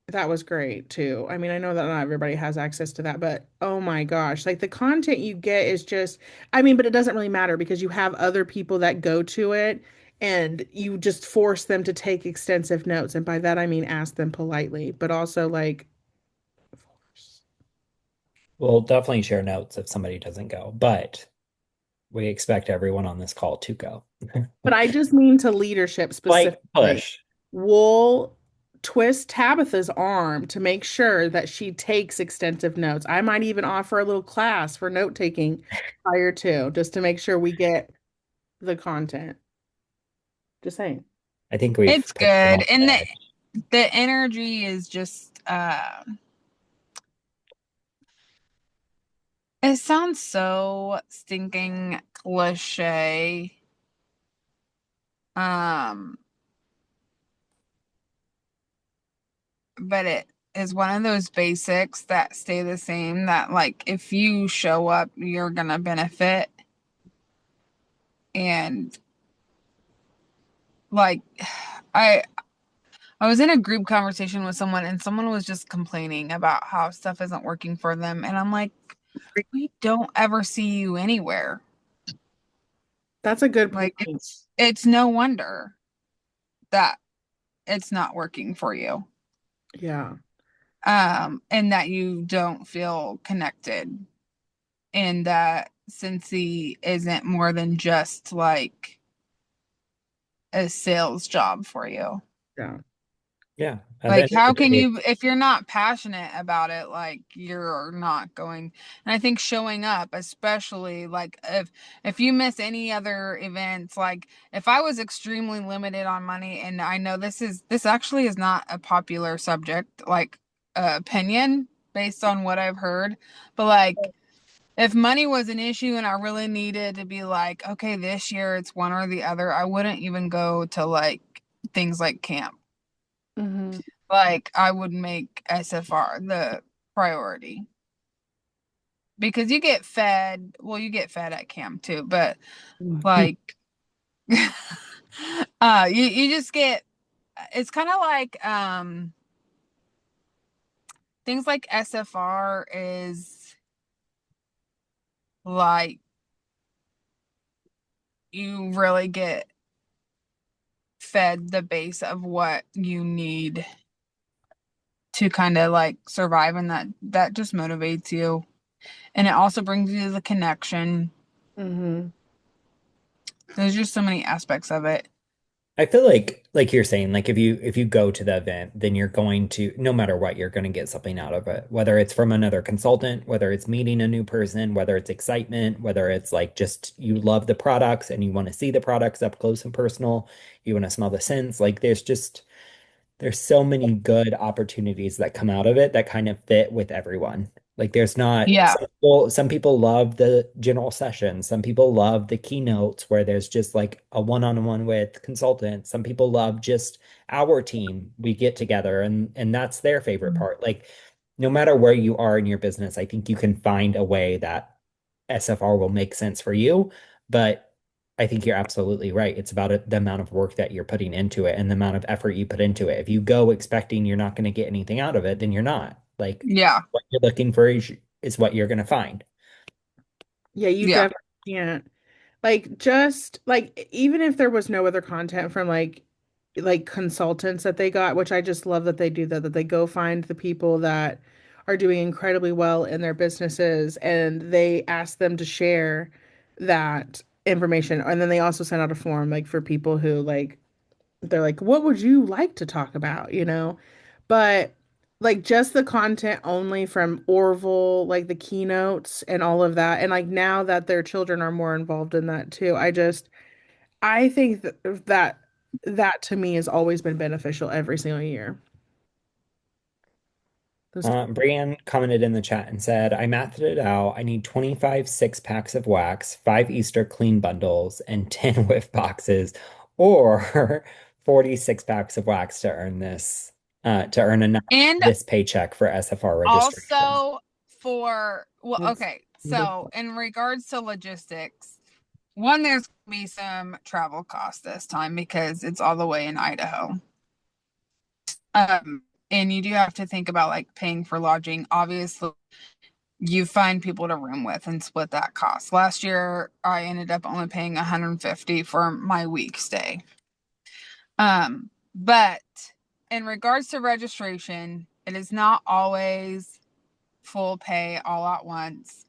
[SPEAKER 3] That was great too. I mean, I know that not everybody has access to that, but oh my gosh, like the content you get is just, I mean, but it doesn't really matter because you have other people that go to it and you just force them to take extensive notes. And by that, I mean ask them politely, but also like,
[SPEAKER 1] We'll definitely share notes if somebody doesn't go, but we expect everyone on this call to go.
[SPEAKER 3] but I just mean to leadership
[SPEAKER 1] Like
[SPEAKER 3] specifically.
[SPEAKER 1] push.
[SPEAKER 3] We'll twist Tabitha's arm to make sure that she takes extensive notes. I might even offer a little class for note taking prior to, just to make sure we get the content. Just saying.
[SPEAKER 1] I think we've
[SPEAKER 6] It's
[SPEAKER 1] pushed them
[SPEAKER 6] good.
[SPEAKER 1] off
[SPEAKER 6] And
[SPEAKER 1] the edge.
[SPEAKER 6] the energy is just it sounds so stinking cliche. Um, but it is one of those basics that stay the same that like if you show up, you're gonna benefit. And like I I was in a group conversation with someone and someone was just complaining about how stuff isn't working for them. And I'm like, we don't ever see you anywhere.
[SPEAKER 3] That's a good
[SPEAKER 6] Like
[SPEAKER 3] point.
[SPEAKER 6] it's no wonder that it's not working for you.
[SPEAKER 3] Yeah.
[SPEAKER 6] And that you don't feel connected and that Scentsy isn't more than just like a sales job for you.
[SPEAKER 3] Yeah.
[SPEAKER 1] Yeah. At the
[SPEAKER 6] Like,
[SPEAKER 1] end of
[SPEAKER 6] how
[SPEAKER 1] the
[SPEAKER 6] can
[SPEAKER 1] day,
[SPEAKER 6] you, if you're not passionate about it, like you're not going. And I think showing up, especially like if you miss any other events, like if I was extremely limited on money, and I know this actually is not a popular subject, like opinion based on what I've heard, but like if money was an issue and I really needed to be like, okay, this year it's one or the other, I wouldn't even go to like things like camp.
[SPEAKER 3] Hmm.
[SPEAKER 6] Like I would make SFR the priority because you get fed, well, you get fed at camp too, but like you just get it's kind of like things like SFR is like you really get fed the base of what you need to kind of like survive, and that just motivates you, and it also brings you the connection.
[SPEAKER 3] Hmm.
[SPEAKER 6] There's just so many aspects of it.
[SPEAKER 1] I feel like you're saying, like if you go to the event, then you're going to, no matter what, you're going to get something out of it. Whether it's from another consultant, whether it's meeting a new person, whether it's excitement, whether it's like just you love the products and you want to see the products up close and personal, you want to smell the scents. Like there's so many good opportunities that come out of it that kind of fit with everyone. Like there's not
[SPEAKER 6] Yeah.
[SPEAKER 1] some people love the general session. Some people love the keynotes where there's just like a one-on-one with consultants. Some people love just our team. We get together and that's their favorite part. Like no matter where you are in your business, I think you can find a way that SFR will make sense for you. But I think you're absolutely right. It's about the amount of work that you're putting into it and the amount of effort you put into it. If you go expecting you're not going to get anything out of it, then you're not. Like
[SPEAKER 6] Yeah.
[SPEAKER 1] what you're looking for is what you're going to find.
[SPEAKER 3] Yeah, you
[SPEAKER 6] Yeah.
[SPEAKER 3] definitely can't. Like just like even if there was no other content from like consultants that they got, which I just love that they do that they go find the people that are doing incredibly well in their businesses and they ask them to share that information. And then they also send out a form like for people who like they're like, what would you like to talk about, you know? But like just the content only from Orville, like the keynotes and all of that. And like now that their children are more involved in that too, I think that to me has always been beneficial every single year. Those
[SPEAKER 1] Brianne commented in the chat and said, I mathed it out. I need 25 6-packs of wax, 5 Easter clean bundles, and 10 whiff boxes, or 46 packs of wax to earn enough
[SPEAKER 6] And
[SPEAKER 1] this paycheck for SFR registration.
[SPEAKER 6] also well,
[SPEAKER 3] that's
[SPEAKER 6] okay. So
[SPEAKER 3] beautiful.
[SPEAKER 6] in regards to logistics, one, there's gonna be some travel costs this time because it's all the way in Idaho. And you do have to think about like paying for lodging. Obviously, you find people to room with and split that cost. Last year, I ended up only paying 150 for my week stay. But in regards to registration, it is not always full pay all at once.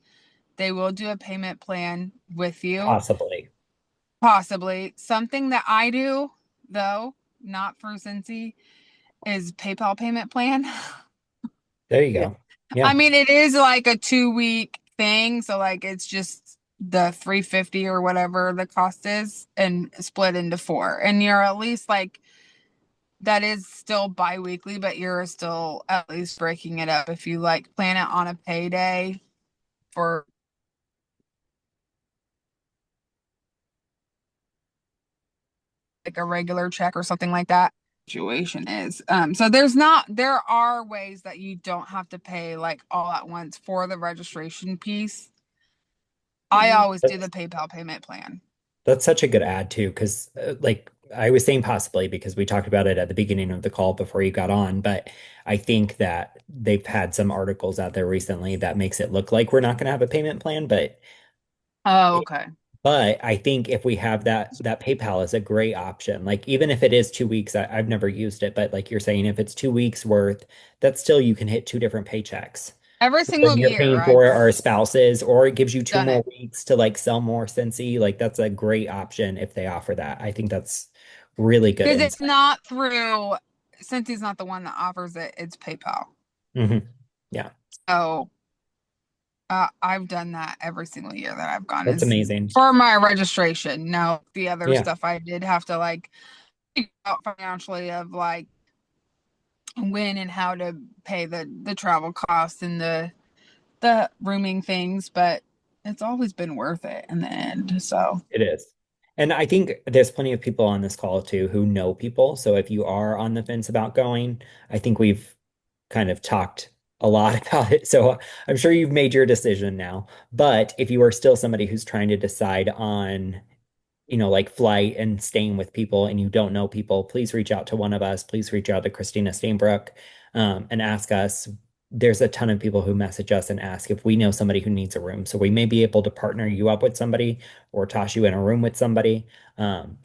[SPEAKER 6] They will do a payment plan with you,
[SPEAKER 1] Possibly.
[SPEAKER 6] possibly. Something that I do, though, not through Scentsy, is PayPal payment plan.
[SPEAKER 1] There you
[SPEAKER 3] Yeah.
[SPEAKER 1] go.
[SPEAKER 6] I
[SPEAKER 1] Yeah,
[SPEAKER 6] mean, it is like a 2 week thing, so like it's just the 350 or whatever the cost is and split into four. And you're at least like that is still bi-weekly, but you're still at least breaking it up if you like plan it on a payday for like a regular check or something like that situation is. So there are ways that you don't have to pay like all at once for the registration piece. I
[SPEAKER 3] Mhm.
[SPEAKER 6] always do the PayPal payment plan.
[SPEAKER 1] that's such a good ad too, because like I was saying possibly because we talked about it at the beginning of the call before you got on, but I think that they've had some articles out there recently that makes it look like we're not going to have a payment plan,
[SPEAKER 6] Oh, okay.
[SPEAKER 1] but I think if we have that PayPal is a great option. Like even if it is 2 weeks, I've never used it, but like you're saying, if it's 2 weeks worth, that's still you can hit two different paychecks.
[SPEAKER 6] Every
[SPEAKER 1] So then
[SPEAKER 6] single
[SPEAKER 1] you're
[SPEAKER 6] year
[SPEAKER 1] paying
[SPEAKER 6] I've
[SPEAKER 1] for our spouses, or it gives you two
[SPEAKER 6] done
[SPEAKER 1] more
[SPEAKER 6] it.
[SPEAKER 1] weeks to like sell more Scentsy. Like that's a great option if they offer that. I think that's really good
[SPEAKER 6] Because it's
[SPEAKER 1] insight.
[SPEAKER 6] not through, since he's not the one that offers it, it's PayPal.
[SPEAKER 1] Hmm. Yeah,
[SPEAKER 6] So I've done that every single year that I've gone
[SPEAKER 1] that's
[SPEAKER 6] is
[SPEAKER 1] amazing.
[SPEAKER 6] for my registration. Now, the other
[SPEAKER 1] Yeah,
[SPEAKER 6] stuff I did have to like figure out financially of like when and how to pay the travel costs and the rooming things, but it's always been worth it in the end. So,
[SPEAKER 1] it is. And I think there's plenty of people on this call too who know people. So if you are on the fence about going, I think we've kind of talked a lot about it. So I'm sure you've made your decision now. But if you are still somebody who's trying to decide on, like flight and staying with people and you don't know people, please reach out to one of us. Please reach out to Christina Stainbrook, and ask us. There's a ton of people who message us and ask if we know somebody who needs a room. So we may be able to partner you up with somebody or toss you in a room with somebody.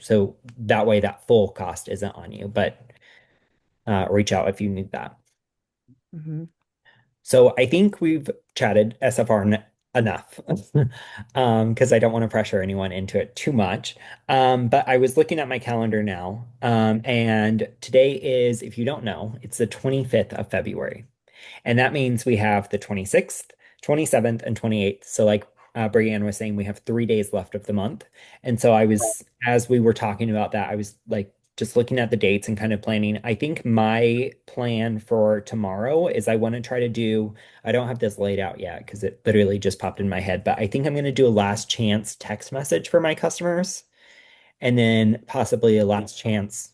[SPEAKER 1] So that way that full cost isn't on you, but reach out if you need that.
[SPEAKER 3] Mhm.
[SPEAKER 1] So I think we've chatted SFR enough, because I don't want to pressure anyone into it too much. But I was looking at my calendar now, and today is, if you don't know, it's the 25th of February. And that means we have the 26th, 27th, and 28th. So like Brianne was saying, we have 3 days left of the month. And so as we were talking about that, I was like just looking at the dates and kind of planning. I think my plan for tomorrow is I want to try to do, I don't have this laid out yet because it literally just popped in my head, but I think I'm going to do a last chance text message for my customers and then possibly a last chance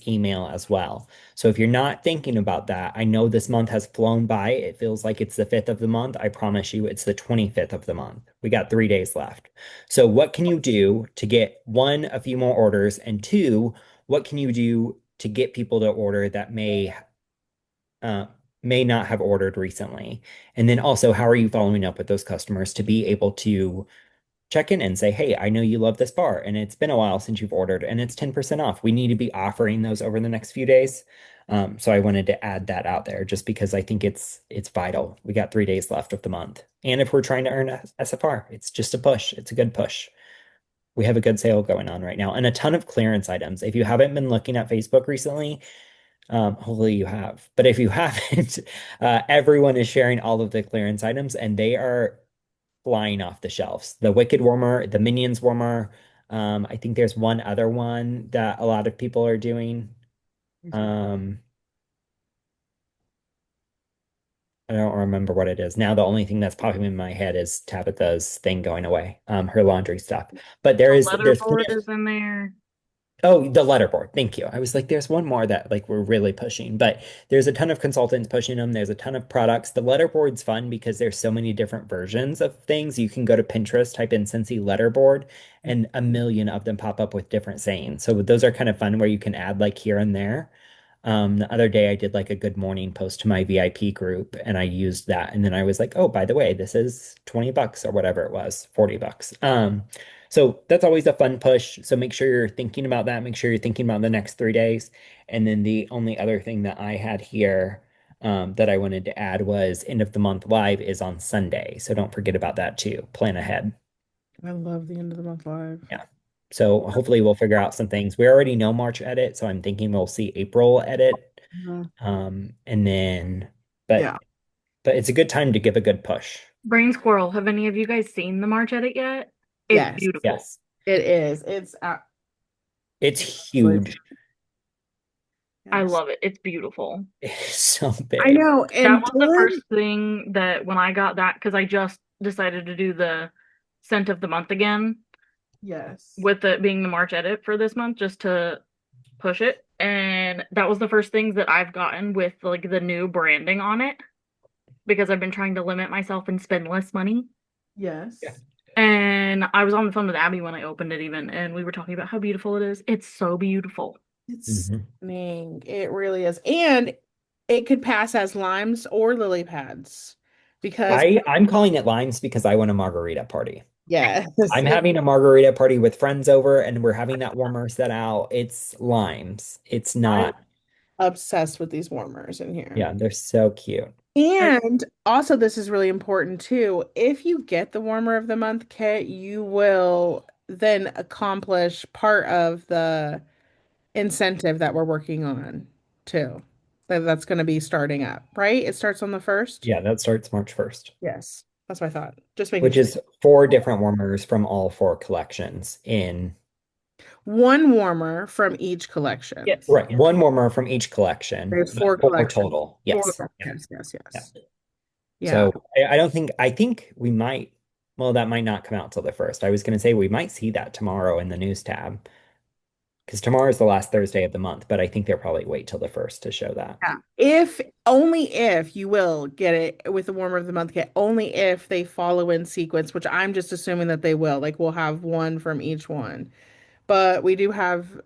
[SPEAKER 1] email as well. So if you're not thinking about that, I know this month has flown by. It feels like it's the 5th of the month. I promise you it's the 25th of the month. We got 3 days left. So what can you do to get one, a few more orders, and two, what can you do to get people to order that uh, may not have ordered recently? And then also, how are you following up with those customers to be able to check in and say, hey, I know you love this bar and it's been a while since you've ordered and it's 10% off. We need to be offering those over the next few days. So I wanted to add that out there just because I think it's vital. We got 3 days left of the month. And if we're trying to earn a SFR, it's just a push. It's a good push. We have a good sale going on right now and a ton of clearance items. If you haven't been looking at Facebook recently, hopefully you have. But if you haven't, everyone is sharing all of the clearance items and they are flying off the shelves. The Wicked Warmer, the Minions Warmer. I think there's one other one that a lot of people are doing. Um, I don't remember what it is. Now the only thing that's popping in my head is Tabitha's thing going away, her laundry stuff. But
[SPEAKER 4] The
[SPEAKER 1] there's
[SPEAKER 4] letterboard is in there.
[SPEAKER 1] Oh, the letterboard. Thank you. I was like, there's one more that like we're really pushing, but there's a ton of consultants pushing them. There's a ton of products. The letterboard's fun because there's so many different versions of things. You can go to Pinterest, type in Scentsy letterboard, and a million of them pop up with different sayings. So those are kind of fun where you can add like here and there. The other day I did like a good morning post to my VIP group and I used that. And then I was like, oh, by the way, this is 20 bucks or whatever it was, 40 bucks. So that's always a fun push. So make sure you're thinking about that. Make sure you're thinking about the next 3 days. And then the only other thing that I had here that I wanted to add was end of the month live is on Sunday. So don't forget about that too. Plan ahead.
[SPEAKER 3] I love the end of the month live.
[SPEAKER 1] Yeah. So hopefully we'll figure out some things. We already know March edit, so I'm thinking we'll see April edit.
[SPEAKER 3] Mhm.
[SPEAKER 1] And then,
[SPEAKER 3] Yeah.
[SPEAKER 1] but it's a good time to give a good push.
[SPEAKER 4] Brain Squirrel, have any of you guys seen the March edit yet? It's
[SPEAKER 3] Yes,
[SPEAKER 4] beautiful.
[SPEAKER 1] Yes,
[SPEAKER 3] it is. It's
[SPEAKER 1] it's
[SPEAKER 3] really-
[SPEAKER 1] huge.
[SPEAKER 4] I
[SPEAKER 3] yes.
[SPEAKER 4] love it. It's beautiful.
[SPEAKER 1] It's so
[SPEAKER 3] I
[SPEAKER 1] big.
[SPEAKER 3] know.
[SPEAKER 4] That
[SPEAKER 3] And
[SPEAKER 4] was the
[SPEAKER 3] Dylan,
[SPEAKER 4] first thing that when I got that, because I just decided to do the scent of the month again
[SPEAKER 3] yes.
[SPEAKER 4] with it being the March edit for this month, just to push it. And that was the first things that I've gotten with like the new branding on it because I've been trying to limit myself and spend less money.
[SPEAKER 1] Yeah.
[SPEAKER 3] Yes.
[SPEAKER 4] And I was on the phone with Abby when I opened it even, and we were talking about how beautiful it is. It's so beautiful.
[SPEAKER 3] It's
[SPEAKER 1] Mhm.
[SPEAKER 3] stunning. It really is. And it could pass as limes or lily pads because
[SPEAKER 1] I'm calling it limes because I want a margarita party.
[SPEAKER 3] yes,
[SPEAKER 1] I'm having a margarita party with friends over and we're having that warmer set out. It's limes. It's
[SPEAKER 3] I'm
[SPEAKER 1] not.
[SPEAKER 3] obsessed with these warmers in here.
[SPEAKER 1] Yeah, they're so cute.
[SPEAKER 4] I,
[SPEAKER 3] And also, this is really important too. If you get the warmer of the month kit, you will then accomplish part of the incentive that we're working on too. That's going to be starting up, right? It starts on the first.
[SPEAKER 1] Yeah, that starts March 1st,
[SPEAKER 3] Yes, that's what I thought. Just making
[SPEAKER 1] which
[SPEAKER 3] sure.
[SPEAKER 1] is four different warmers from all four collections in,
[SPEAKER 3] One warmer from each collection.
[SPEAKER 4] yes.
[SPEAKER 1] right, one warmer from each collection,
[SPEAKER 3] There's
[SPEAKER 1] but
[SPEAKER 3] four
[SPEAKER 1] four
[SPEAKER 3] collections.
[SPEAKER 1] total.
[SPEAKER 3] Four.
[SPEAKER 1] Yes. Yeah.
[SPEAKER 3] Yes, yes,
[SPEAKER 1] Yeah.
[SPEAKER 3] yes. Yeah.
[SPEAKER 1] So I think we might, well, that might not come out till the first. I was going to say we might see that tomorrow in the news tab because tomorrow is the last Thursday of the month, but I think they'll probably wait till the first to show that.
[SPEAKER 3] Yeah. If only if you will get it with the warmer of the month kit, only if they follow in sequence, which I'm just assuming that they will. Like we'll have one from each one. But we do have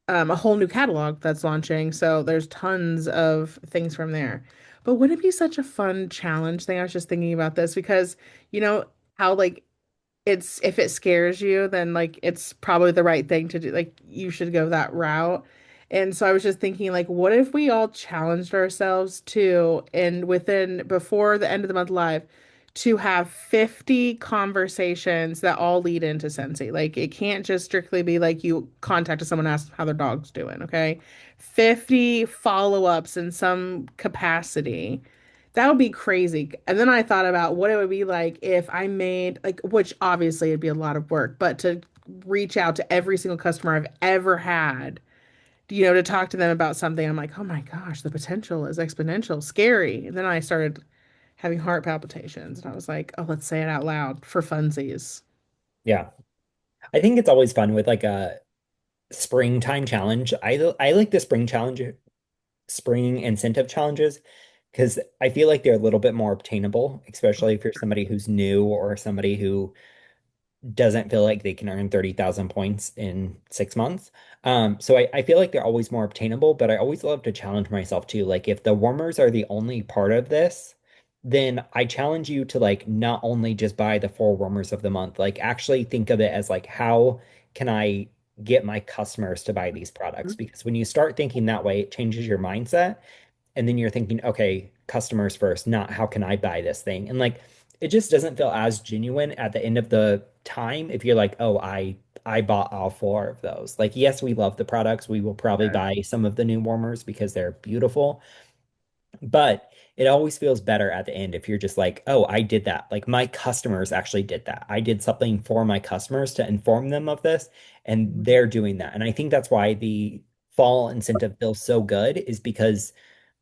[SPEAKER 3] a whole new catalog that's launching, so there's tons of things from there. But wouldn't it be such a fun challenge thing? I was just thinking about this because you know how like it's if it scares you, then like it's probably the right thing to do. Like you should go that route. And so I was just thinking, like, what if we all challenged ourselves to, and within before the end of the month live, to have 50 conversations that all lead into Scentsy. Like it can't just strictly be like you contacted someone, asked how their dog's doing, okay? 50 follow-ups in some capacity. That would be crazy. And then I thought about what it would be like if I made like, which obviously it'd be a lot of work, but to reach out to every single customer I've ever had, to talk to them about something. I'm like, oh my gosh, the potential is exponential, scary. And then I started having heart palpitations, and I was like, oh, let's say it out loud for funsies.
[SPEAKER 1] Yeah. I think it's always fun with like a springtime challenge. I like the spring incentive challenges because I feel like they're a little bit more obtainable, especially if you're somebody who's new or somebody who doesn't feel like they can earn 30,000 points in 6 months. So I feel like they're always more obtainable, but I always love to challenge myself too. Like if the warmers are the only part of this, then I challenge you to like not only just buy the four warmers of the month, like actually think of it as like how can I get my customers to buy these products? Because when you start thinking that way, it changes your mindset and then you're thinking, okay, customers first, not how can I buy this thing? And like it just doesn't feel as genuine at the end of the time if you're like, oh, I bought all four of those. Like, yes, we love the products. We will probably
[SPEAKER 3] Yeah.
[SPEAKER 1] buy some of the new warmers because they're beautiful, but it always feels better at the end if you're just like, oh, I did that. Like my customers actually did that. I did something for my customers to inform them of this, and they're doing that. And I think that's why the fall incentive feels so good is because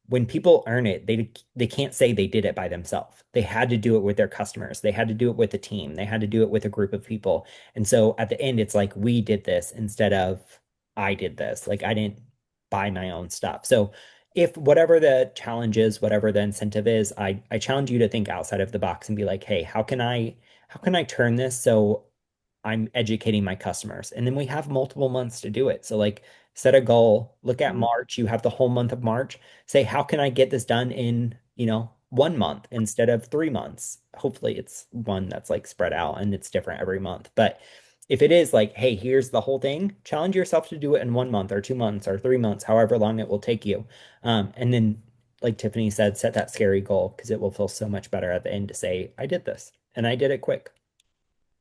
[SPEAKER 1] when people earn it, they can't say they did it by themselves. They had to do it with their customers. They had to do it with a team. They had to do it with a group of people. And so at the end, it's like we did this instead of I did this. Like I didn't buy my own stuff. So if whatever the challenge is, whatever the incentive is, I challenge you to think outside of the box and be like, hey, how can I turn this so I'm educating my customers? And then we have multiple months to do it. So like set a goal, look at March, you have the whole month of March, say, how can I get this done in, 1 month instead of 3 months? Hopefully it's one that's like spread out and it's different every month. But if it is like, hey, here's the whole thing, challenge yourself to do it in 1 month or 2 months or 3 months, however long it will take you. And then, like Tiffany said, set that scary goal because it will feel so much better at the end to say, I did this and I did it quick.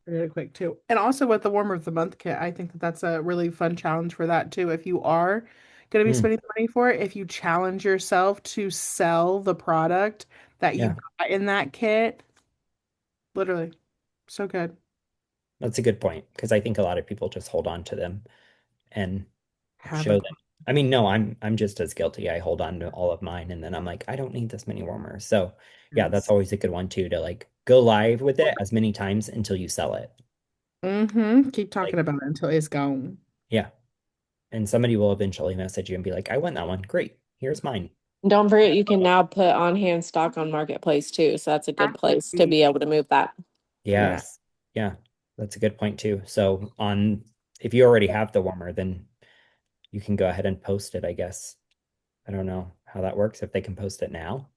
[SPEAKER 3] Really quick too. And also with the warmer of the month kit, I think that that's a really fun challenge for that too. If you are going to be
[SPEAKER 1] Mm,
[SPEAKER 3] spending the money for it, if you challenge yourself to sell the product that you
[SPEAKER 1] yeah,
[SPEAKER 3] got in that kit, literally, so good.
[SPEAKER 1] that's a good point because I think a lot of people just hold on to them and show
[SPEAKER 3] Haven't.
[SPEAKER 1] them. I mean, no, I'm just as guilty. I hold on to all of mine and then I'm like, I don't need this many warmers. So yeah, that's
[SPEAKER 3] Yes.
[SPEAKER 1] always a good one too, to like go live with it as many times until you sell it.
[SPEAKER 3] Keep talking
[SPEAKER 1] Like,
[SPEAKER 3] about it until it's gone.
[SPEAKER 1] yeah. And somebody will eventually message you and be like, I want that one. Great. Here's mine.
[SPEAKER 5] Don't forget, you can now put on hand stock on Marketplace too. So that's a good place to
[SPEAKER 3] Exactly.
[SPEAKER 5] be able to move that.
[SPEAKER 3] Yeah.
[SPEAKER 1] Yes. Yeah. That's a good point too. So on if you already have the warmer, then you can go ahead and post it, I guess. I don't know how that works if they can post it now.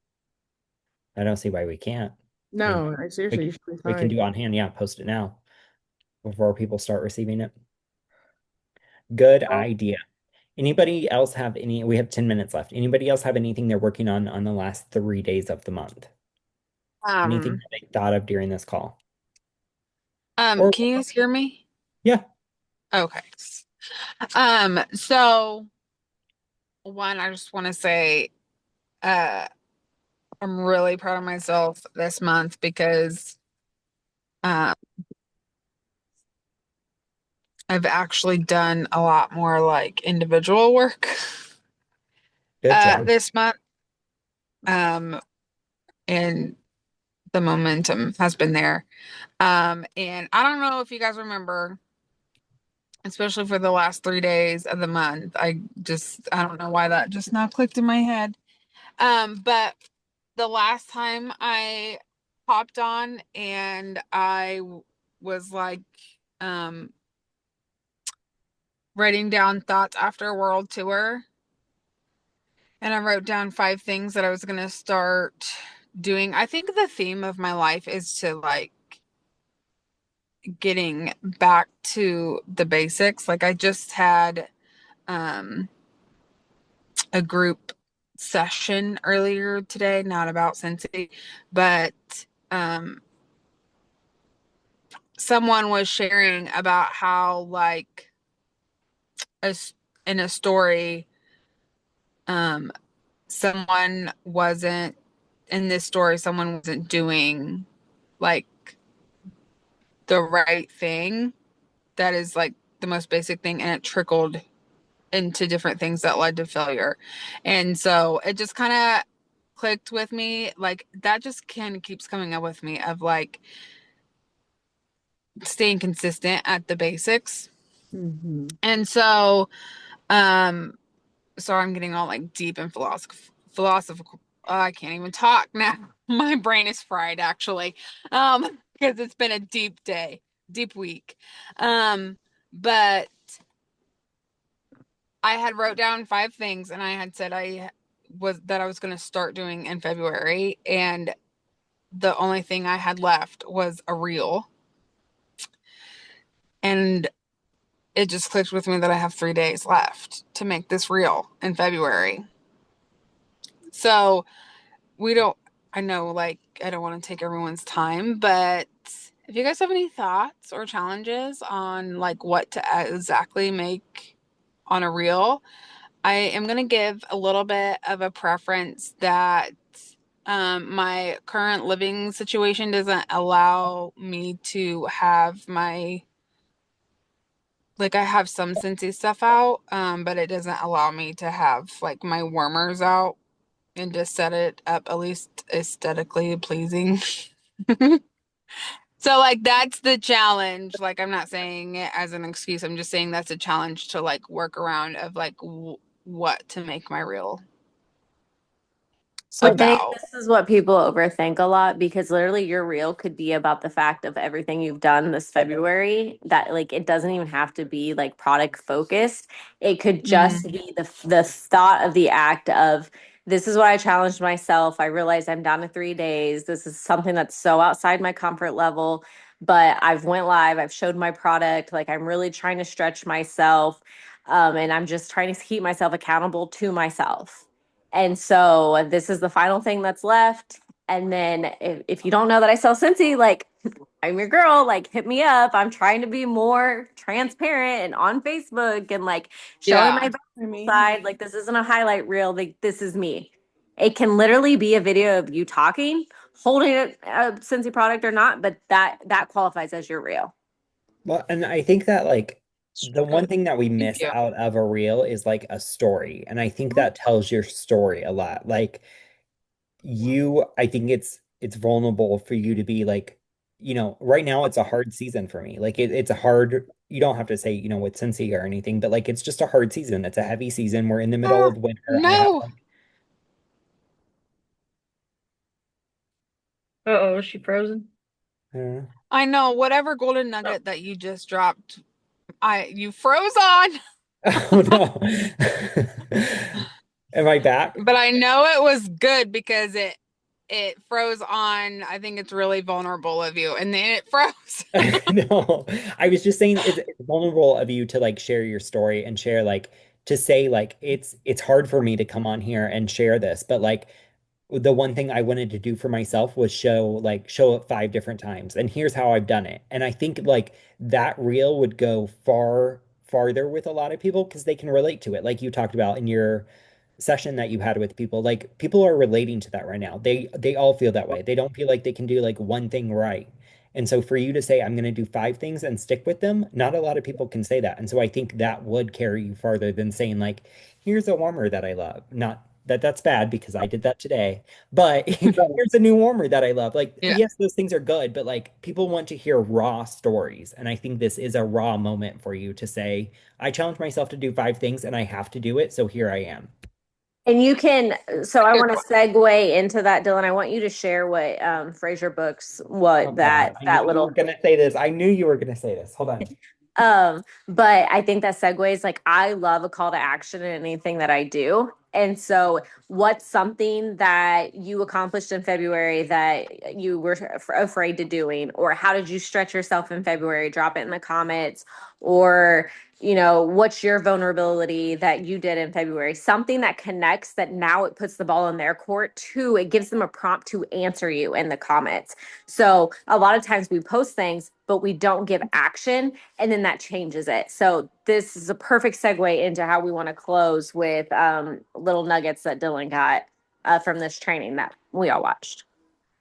[SPEAKER 1] I don't see why we can't. I mean,
[SPEAKER 3] No, I seriously, you
[SPEAKER 1] we
[SPEAKER 3] should be
[SPEAKER 1] we can
[SPEAKER 3] fine.
[SPEAKER 1] do on hand, yeah, post it now before people start receiving it. Good idea. Anybody else have any? We have 10 minutes left. Anybody else have anything they're working on the last 3 days of the month? Anything
[SPEAKER 6] Um,
[SPEAKER 1] that they thought of during this call? Or
[SPEAKER 6] can you guys hear me?
[SPEAKER 1] yeah,
[SPEAKER 6] Okay. So one, I just want to say, uh, I'm really proud of myself this month because, uh, I've actually done a lot more like individual work,
[SPEAKER 1] good job.
[SPEAKER 6] this month. Um, and the momentum has been there. And I don't know if you guys remember, especially for the last 3 days of the month. I don't know why that just now clicked in my head. But the last time I popped on and was like, um, writing down thoughts after a world tour, and I wrote down 5 things that I was gonna start doing. I think the theme of my life is to like getting back to the basics. Like I just had um a group session earlier today, not about Scentsy, but um someone was sharing about how like a, in a story, um someone wasn't in this story, someone wasn't doing like the right thing, that is like the most basic thing, and it trickled into different things that led to failure. And so it just kind of clicked with me. Like that just kind of keeps coming up with me of like staying consistent at the basics.
[SPEAKER 3] Mm-hmm.
[SPEAKER 6] And so, um, sorry, I'm getting all like deep and philosophical. I can't even talk now. My brain is fried actually. Because it's been a deep day, deep week. But I had wrote down 5 things, and I had said I was going to start doing in February, and the only thing I had left was a reel. And it just clicked with me that I have 3 days left to make this reel in February. So I know like I don't want to take everyone's time, but if you guys have any thoughts or challenges on like what to exactly make on a reel, I am going to give a little bit of a preference that my current living situation doesn't allow me to have I have some Scentsy stuff out, but it doesn't allow me to have like my warmers out and just set it up at least aesthetically pleasing. So like that's the challenge. Like I'm not saying it as an excuse. I'm just saying that's a challenge to like work around of like what to make my reel
[SPEAKER 5] So I think
[SPEAKER 6] about.
[SPEAKER 5] this is what people overthink a lot because literally your reel could be about the fact of everything you've done this February that like it doesn't even have to be like product focused. It could
[SPEAKER 6] Mhm.
[SPEAKER 5] just be the thought of the act of this is what I challenged myself. I realized I'm down to 3 days. This is something that's so outside my comfort level, but I've went live. I've showed my product. Like I'm really trying to stretch myself. And I'm just trying to keep myself accountable to myself. And so this is the final thing that's left. And then if you don't know that I sell Scentsy, like I'm your girl, like hit me up. I'm trying to be more transparent and on Facebook and like showing my
[SPEAKER 6] Yeah.
[SPEAKER 3] I
[SPEAKER 5] back
[SPEAKER 3] mean,
[SPEAKER 5] side. Like this isn't a highlight reel. Like this is me. It can literally be a video of you talking, holding a Scentsy product or not, but that qualifies as your reel.
[SPEAKER 1] Well, and I think that like the one thing that we
[SPEAKER 6] Thank
[SPEAKER 1] miss
[SPEAKER 6] you.
[SPEAKER 1] out of a reel is like a story. And I think that tells your story a lot. Like I think it's vulnerable for you to be like, right now it's a hard season for me. Like it's a hard, you don't have to say, with Cincy or anything, but like it's just a hard season. It's a heavy season. We're in the middle of winter. I have
[SPEAKER 6] No.
[SPEAKER 1] like
[SPEAKER 4] Uh-oh, is she frozen?
[SPEAKER 1] I don't know.
[SPEAKER 6] I know whatever golden
[SPEAKER 4] Oh,
[SPEAKER 6] nugget that you just dropped, you froze on,
[SPEAKER 1] Oh no. Am I back?
[SPEAKER 6] but I know it was good because it froze on. I think it's really vulnerable of you, and then it froze.
[SPEAKER 1] No, I was just saying it's vulnerable of you to like share your story and share like to say like it's hard for me to come on here and share this, but like the one thing I wanted to do for myself was show it 5 different times and here's how I've done it. And I think like that reel would go farther with a lot of people because they can relate to it. Like you talked about in your session that you had with people, like people are relating to that right now. They all feel that way. They don't feel like they can do like one thing right. And so for you to say, I'm going to do 5 things and stick with them, not a lot of people can say that. And so I think that would carry you farther than saying like, here's a warmer that I love. Not that that's bad because I did that today, but here's a new warmer that I love. Like,
[SPEAKER 6] Yeah.
[SPEAKER 1] yes, those things are good, but like people want to hear raw stories. And I think this is a raw moment for you to say, I challenge myself to do 5 things and I have to do it. So here I am.
[SPEAKER 5] And you can, so I
[SPEAKER 6] Good
[SPEAKER 5] want
[SPEAKER 6] point.
[SPEAKER 5] to segue into that, Dylan. I want you to share what Fraser Books,
[SPEAKER 1] Oh
[SPEAKER 5] what
[SPEAKER 1] God, I knew
[SPEAKER 5] that
[SPEAKER 1] you were
[SPEAKER 5] little
[SPEAKER 1] gonna say this. I knew you were gonna say this. Hold on.
[SPEAKER 5] But I think that segues like I love a call to action in anything that I do. And so, what's something that you accomplished in February that you were afraid to doing, or how did you stretch yourself in February? Drop it in the comments, or what's your vulnerability that you did in February? Something that connects that now it puts the ball in their court too. It gives them a prompt to answer you in the comments. So a lot of times we post things, but we don't give action and then that changes it. So this is a perfect segue into how we want to close with little nuggets that Dylan got from this training that we all watched.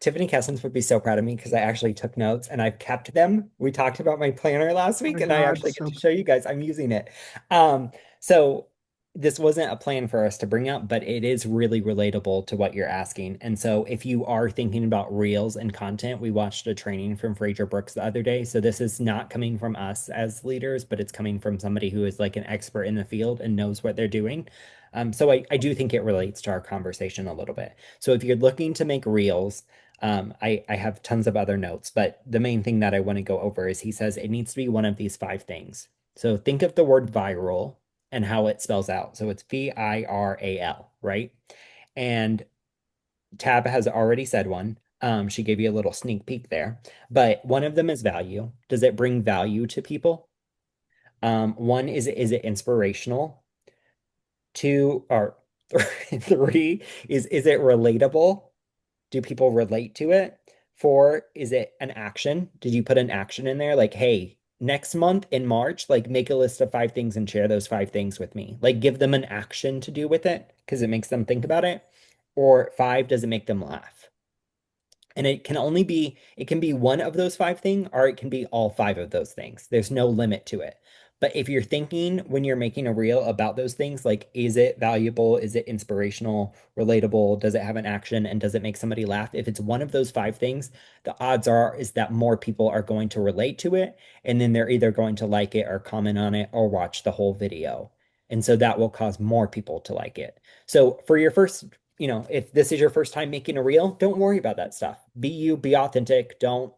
[SPEAKER 1] Tiffany Kessens would be so proud of me because I actually took notes and I've kept them. We talked about my planner last
[SPEAKER 3] Oh
[SPEAKER 1] week
[SPEAKER 3] my
[SPEAKER 1] and I
[SPEAKER 3] God,
[SPEAKER 1] actually get
[SPEAKER 3] so
[SPEAKER 1] to show you guys. I'm using it. Um, so this wasn't a plan for us to bring up, but it is really relatable to what you're asking. And so if you are thinking about reels and content, we watched a training from Fraser Brooks the other day. So this is not coming from us as leaders, but it's coming from somebody who is like an expert in the field and knows what they're doing. So I do think it relates to our conversation a little bit. So if you're looking to make reels, I have tons of other notes, but the main thing that I want to go over is he says it needs to be one of these five things. So think of the word viral and how it spells out. So it's VIRAL, right? And Tab has already said one. She gave you a little sneak peek there, but one of them is value. Does it bring value to people? One is it inspirational? Two or three is it relatable? Do people relate to it? Four, is it an action? Did you put an action in there? Like, hey, next month in March, like make a list of five things and share those five things with me. Like give them an action to do with it because it makes them think about it. Or five, does it make them laugh? And it can be one of those five things, or it can be all five of those things. There's no limit to it. But if you're thinking when you're making a reel about those things, like, is it valuable? Is it inspirational, relatable? Does it have an action? And does it make somebody laugh? If it's one of those five things, the odds are is that more people are going to relate to it. And then they're either going to like it or comment on it or watch the whole video. And so that will cause more people to like it. So for your first if this is your first time making a reel, don't worry about that stuff. Be you, be authentic. Don't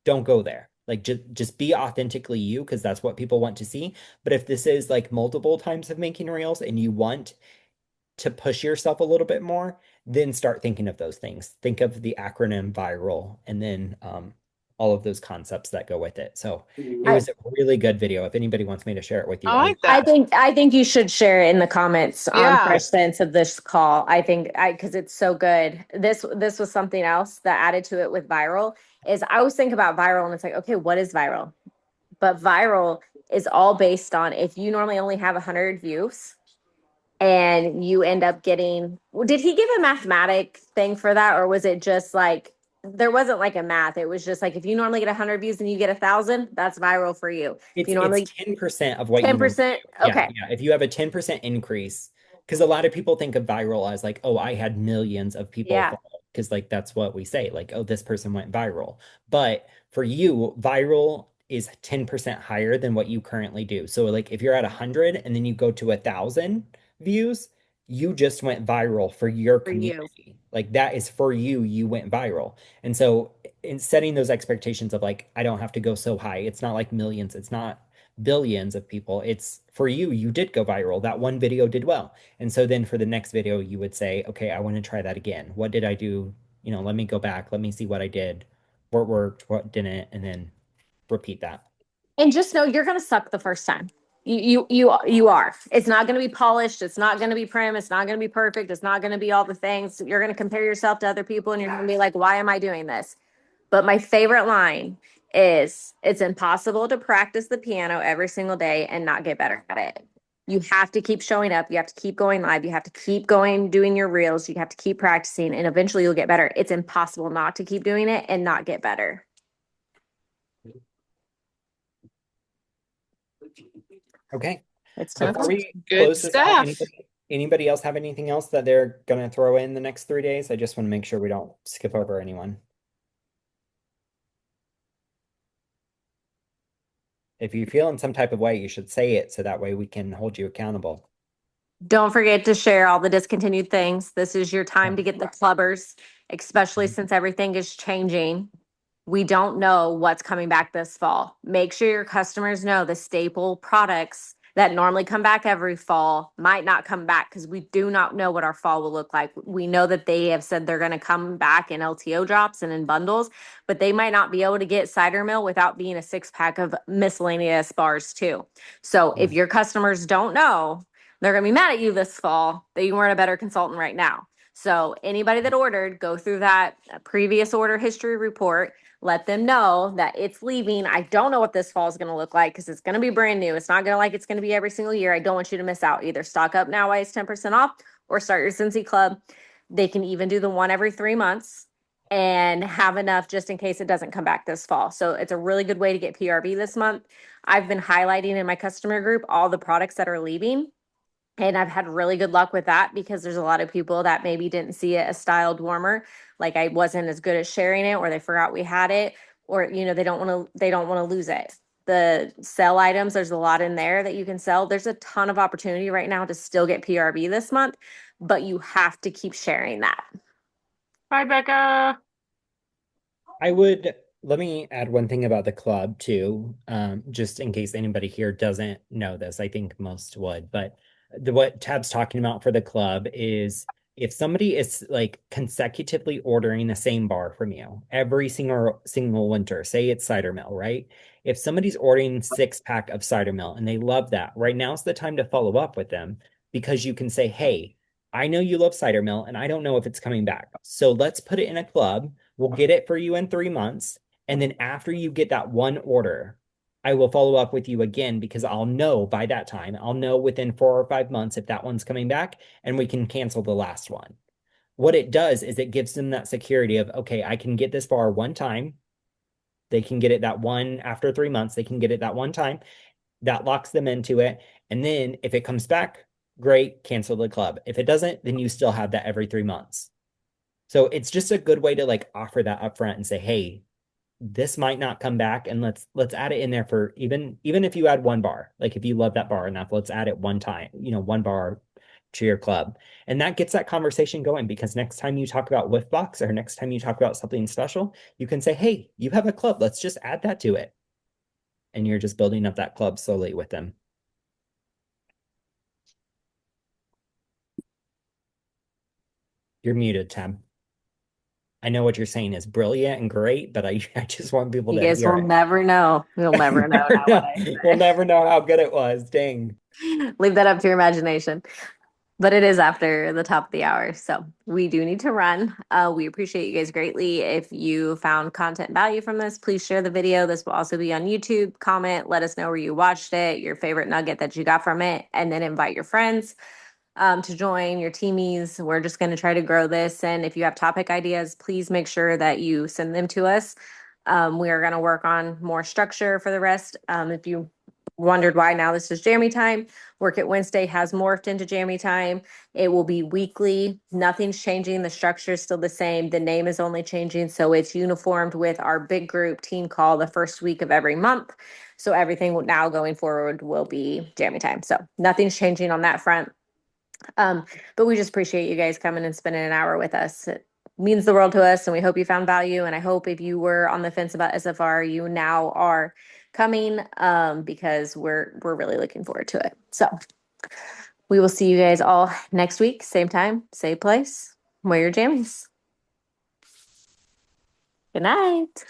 [SPEAKER 1] go there. Like just be authentically you because that's what people want to see. But if this is like multiple times of making reels and you want to push yourself a little bit more, then start thinking of those things. Think of the acronym viral and then all of those concepts that go with it. So it
[SPEAKER 5] I,
[SPEAKER 1] was a really good video. If anybody wants me to share it with you,
[SPEAKER 6] I
[SPEAKER 1] I
[SPEAKER 6] like
[SPEAKER 1] will.
[SPEAKER 5] I
[SPEAKER 6] that.
[SPEAKER 5] think I think you should share it in the comments on
[SPEAKER 6] Yeah.
[SPEAKER 5] Fresh Sense of this call. I think I because it's so good. This was something else that added to it with viral is I always think about viral and it's like, okay, what is viral? But viral is all based on if you normally only have 100 views and you end up getting did he give a mathematic thing for that or was it just like there wasn't like a math it was just like if you normally get 100 views and you get 1,000 that's viral for you if you
[SPEAKER 1] It's
[SPEAKER 5] normally
[SPEAKER 1] 10% of what you normally
[SPEAKER 5] 10%.
[SPEAKER 1] do. Yeah,
[SPEAKER 5] Okay.
[SPEAKER 1] yeah. If you have a 10% increase, because a lot of people think of viral as like, oh, I had millions of people
[SPEAKER 5] Yeah.
[SPEAKER 1] follow, because like that's what we say, like, oh, this person went viral. But for you, viral is 10% higher than what you currently do. So like if you're at 100 and then you go to 1,000 views, you just went viral for your
[SPEAKER 5] For you.
[SPEAKER 1] community. Like that is for you, you went viral. And so in setting those expectations of like, I don't have to go so high. It's not like millions, it's not billions of people. It's for you, you did go viral. That one video did well. And so then for the next video, you would say, okay, I want to try that again. What did I do? Let me go back. Let me see what I did, what worked, what didn't, and then repeat that.
[SPEAKER 5] And just know you're gonna suck the first time. You are. It's not gonna be polished. It's not gonna be prim. It's not gonna be perfect. It's not gonna be all the things. You're gonna compare yourself to other people, and you're gonna be like, "Why am I doing this?" But my favorite line is, "It's impossible to practice the piano every single day and not get better at it." You have to keep showing up. You have to keep going live. You have to keep going, doing your reels. You have to keep practicing, and eventually you'll get better. It's impossible not to keep doing it and not get better.
[SPEAKER 1] Okay.
[SPEAKER 5] It's
[SPEAKER 1] Before
[SPEAKER 6] That's
[SPEAKER 5] time.
[SPEAKER 1] we
[SPEAKER 6] good
[SPEAKER 1] close this out,
[SPEAKER 6] stuff.
[SPEAKER 1] anybody else have anything else that they're gonna throw in the next 3 days? I just want to make sure we don't skip over anyone. If you feel in some type of way, you should say it so that way we can hold you accountable.
[SPEAKER 5] Don't forget to share all the discontinued things. This is your time to
[SPEAKER 1] Yeah.
[SPEAKER 5] get the clubbers, especially since everything is changing. We don't know what's coming back this fall. Make sure your customers know the staple products that normally come back every fall might not come back because we do not know what our fall will look like. We know that they have said they're going to come back in LTO drops and in bundles, but they might not be able to get cider mill without being a 6 pack of miscellaneous bars too. So if your customers don't know, they're going to be mad at you this fall that you weren't a better consultant right now. So anybody that ordered, go through that previous order history report, let them know that it's leaving. I don't know what this fall is going to look like because it's going to be brand new. It's not going to like it's going to be every single year. I don't want you to miss out. Either stock up now while it's 10% off or start your Scentsy Club. They can even do the one every 3 months. and have enough just in case it doesn't come back this fall. So it's a really good way to get PRV this month. I've been highlighting in my customer group all the products that are leaving. And I've had really good luck with that because there's a lot of people that maybe didn't see it as styled warmer. Like I wasn't as good at sharing it, or they forgot we had it, or they don't want to lose it. The sell items, there's a lot in there that you can sell. There's a ton of opportunity right now to still get PRV this month, but you have to keep sharing that.
[SPEAKER 4] Bye, Becca.
[SPEAKER 1] I would let me add one thing about the club too, just in case anybody here doesn't know this. I think most would, but what Tab's talking about for the club is if somebody is like consecutively ordering the same bar from you every single winter, say it's cider mill, right? If somebody's ordering 6 pack of cider mill and they love that, right now's the time to follow up with them because you can say, hey, I know you love cider mill and I don't know if it's coming back. So let's put it in a club. We'll get it for you in 3 months. And then after you get that one order, I will follow up with you again because I'll know by that time, I'll know within 4 or 5 months if that one's coming back and we can cancel the last one. What it does is it gives them that security of, okay, I can get this bar one time. They can get it that one after 3 months, they can get it that one time. That locks them into it. And then if it comes back, great, cancel the club. If it doesn't, then you still have that every 3 months. So it's just a good way to like offer that upfront and say, hey, this might not come back and let's add it in there for even if you add one bar, like if you love that bar enough, let's add it one time, one bar to your club. And that gets that conversation going because next time you talk about whiff box or next time you talk about something special, you can say, hey, you have a club, let's just add that to it. And you're just building up that club slowly with them. You're muted, Tam. I know what you're saying is brilliant and great, but I just want people
[SPEAKER 5] You
[SPEAKER 1] to
[SPEAKER 5] guys
[SPEAKER 1] hear
[SPEAKER 5] will
[SPEAKER 1] it.
[SPEAKER 5] never know. You'll never
[SPEAKER 1] We'll
[SPEAKER 5] know
[SPEAKER 1] never
[SPEAKER 5] now what
[SPEAKER 1] know.
[SPEAKER 5] I
[SPEAKER 1] We'll
[SPEAKER 5] say.
[SPEAKER 1] never know how good it was. Dang.
[SPEAKER 5] Leave that up to your imagination. But it is after the top of the hour. So we do need to run. We appreciate you guys greatly. If you found content value from this, please share the video. This will also be on YouTube. Comment, let us know where you watched it, your favorite nugget that you got from it, and then invite your friends to join your teamies. We're just going to try to grow this. And if you have topic ideas, please make sure that you send them to us. We are going to work on more structure for the rest. If you wondered why now this is Jammy Time, Work It Wednesday has morphed into Jammy Time. It will be weekly. Nothing's changing. The structure is still the same. The name is only changing. So it's uniformed with our big group team call the first week of every month. So everything now going forward will be Jammy Time. So nothing's changing on that front. But we just appreciate you guys coming and spending an hour with us. It means the world to us, and we hope you found value. And I hope if you were on the fence about SFR, you now are coming because we're really looking forward to it. So we will see you guys all next week, same time, same place. Wear your jammies. Good night.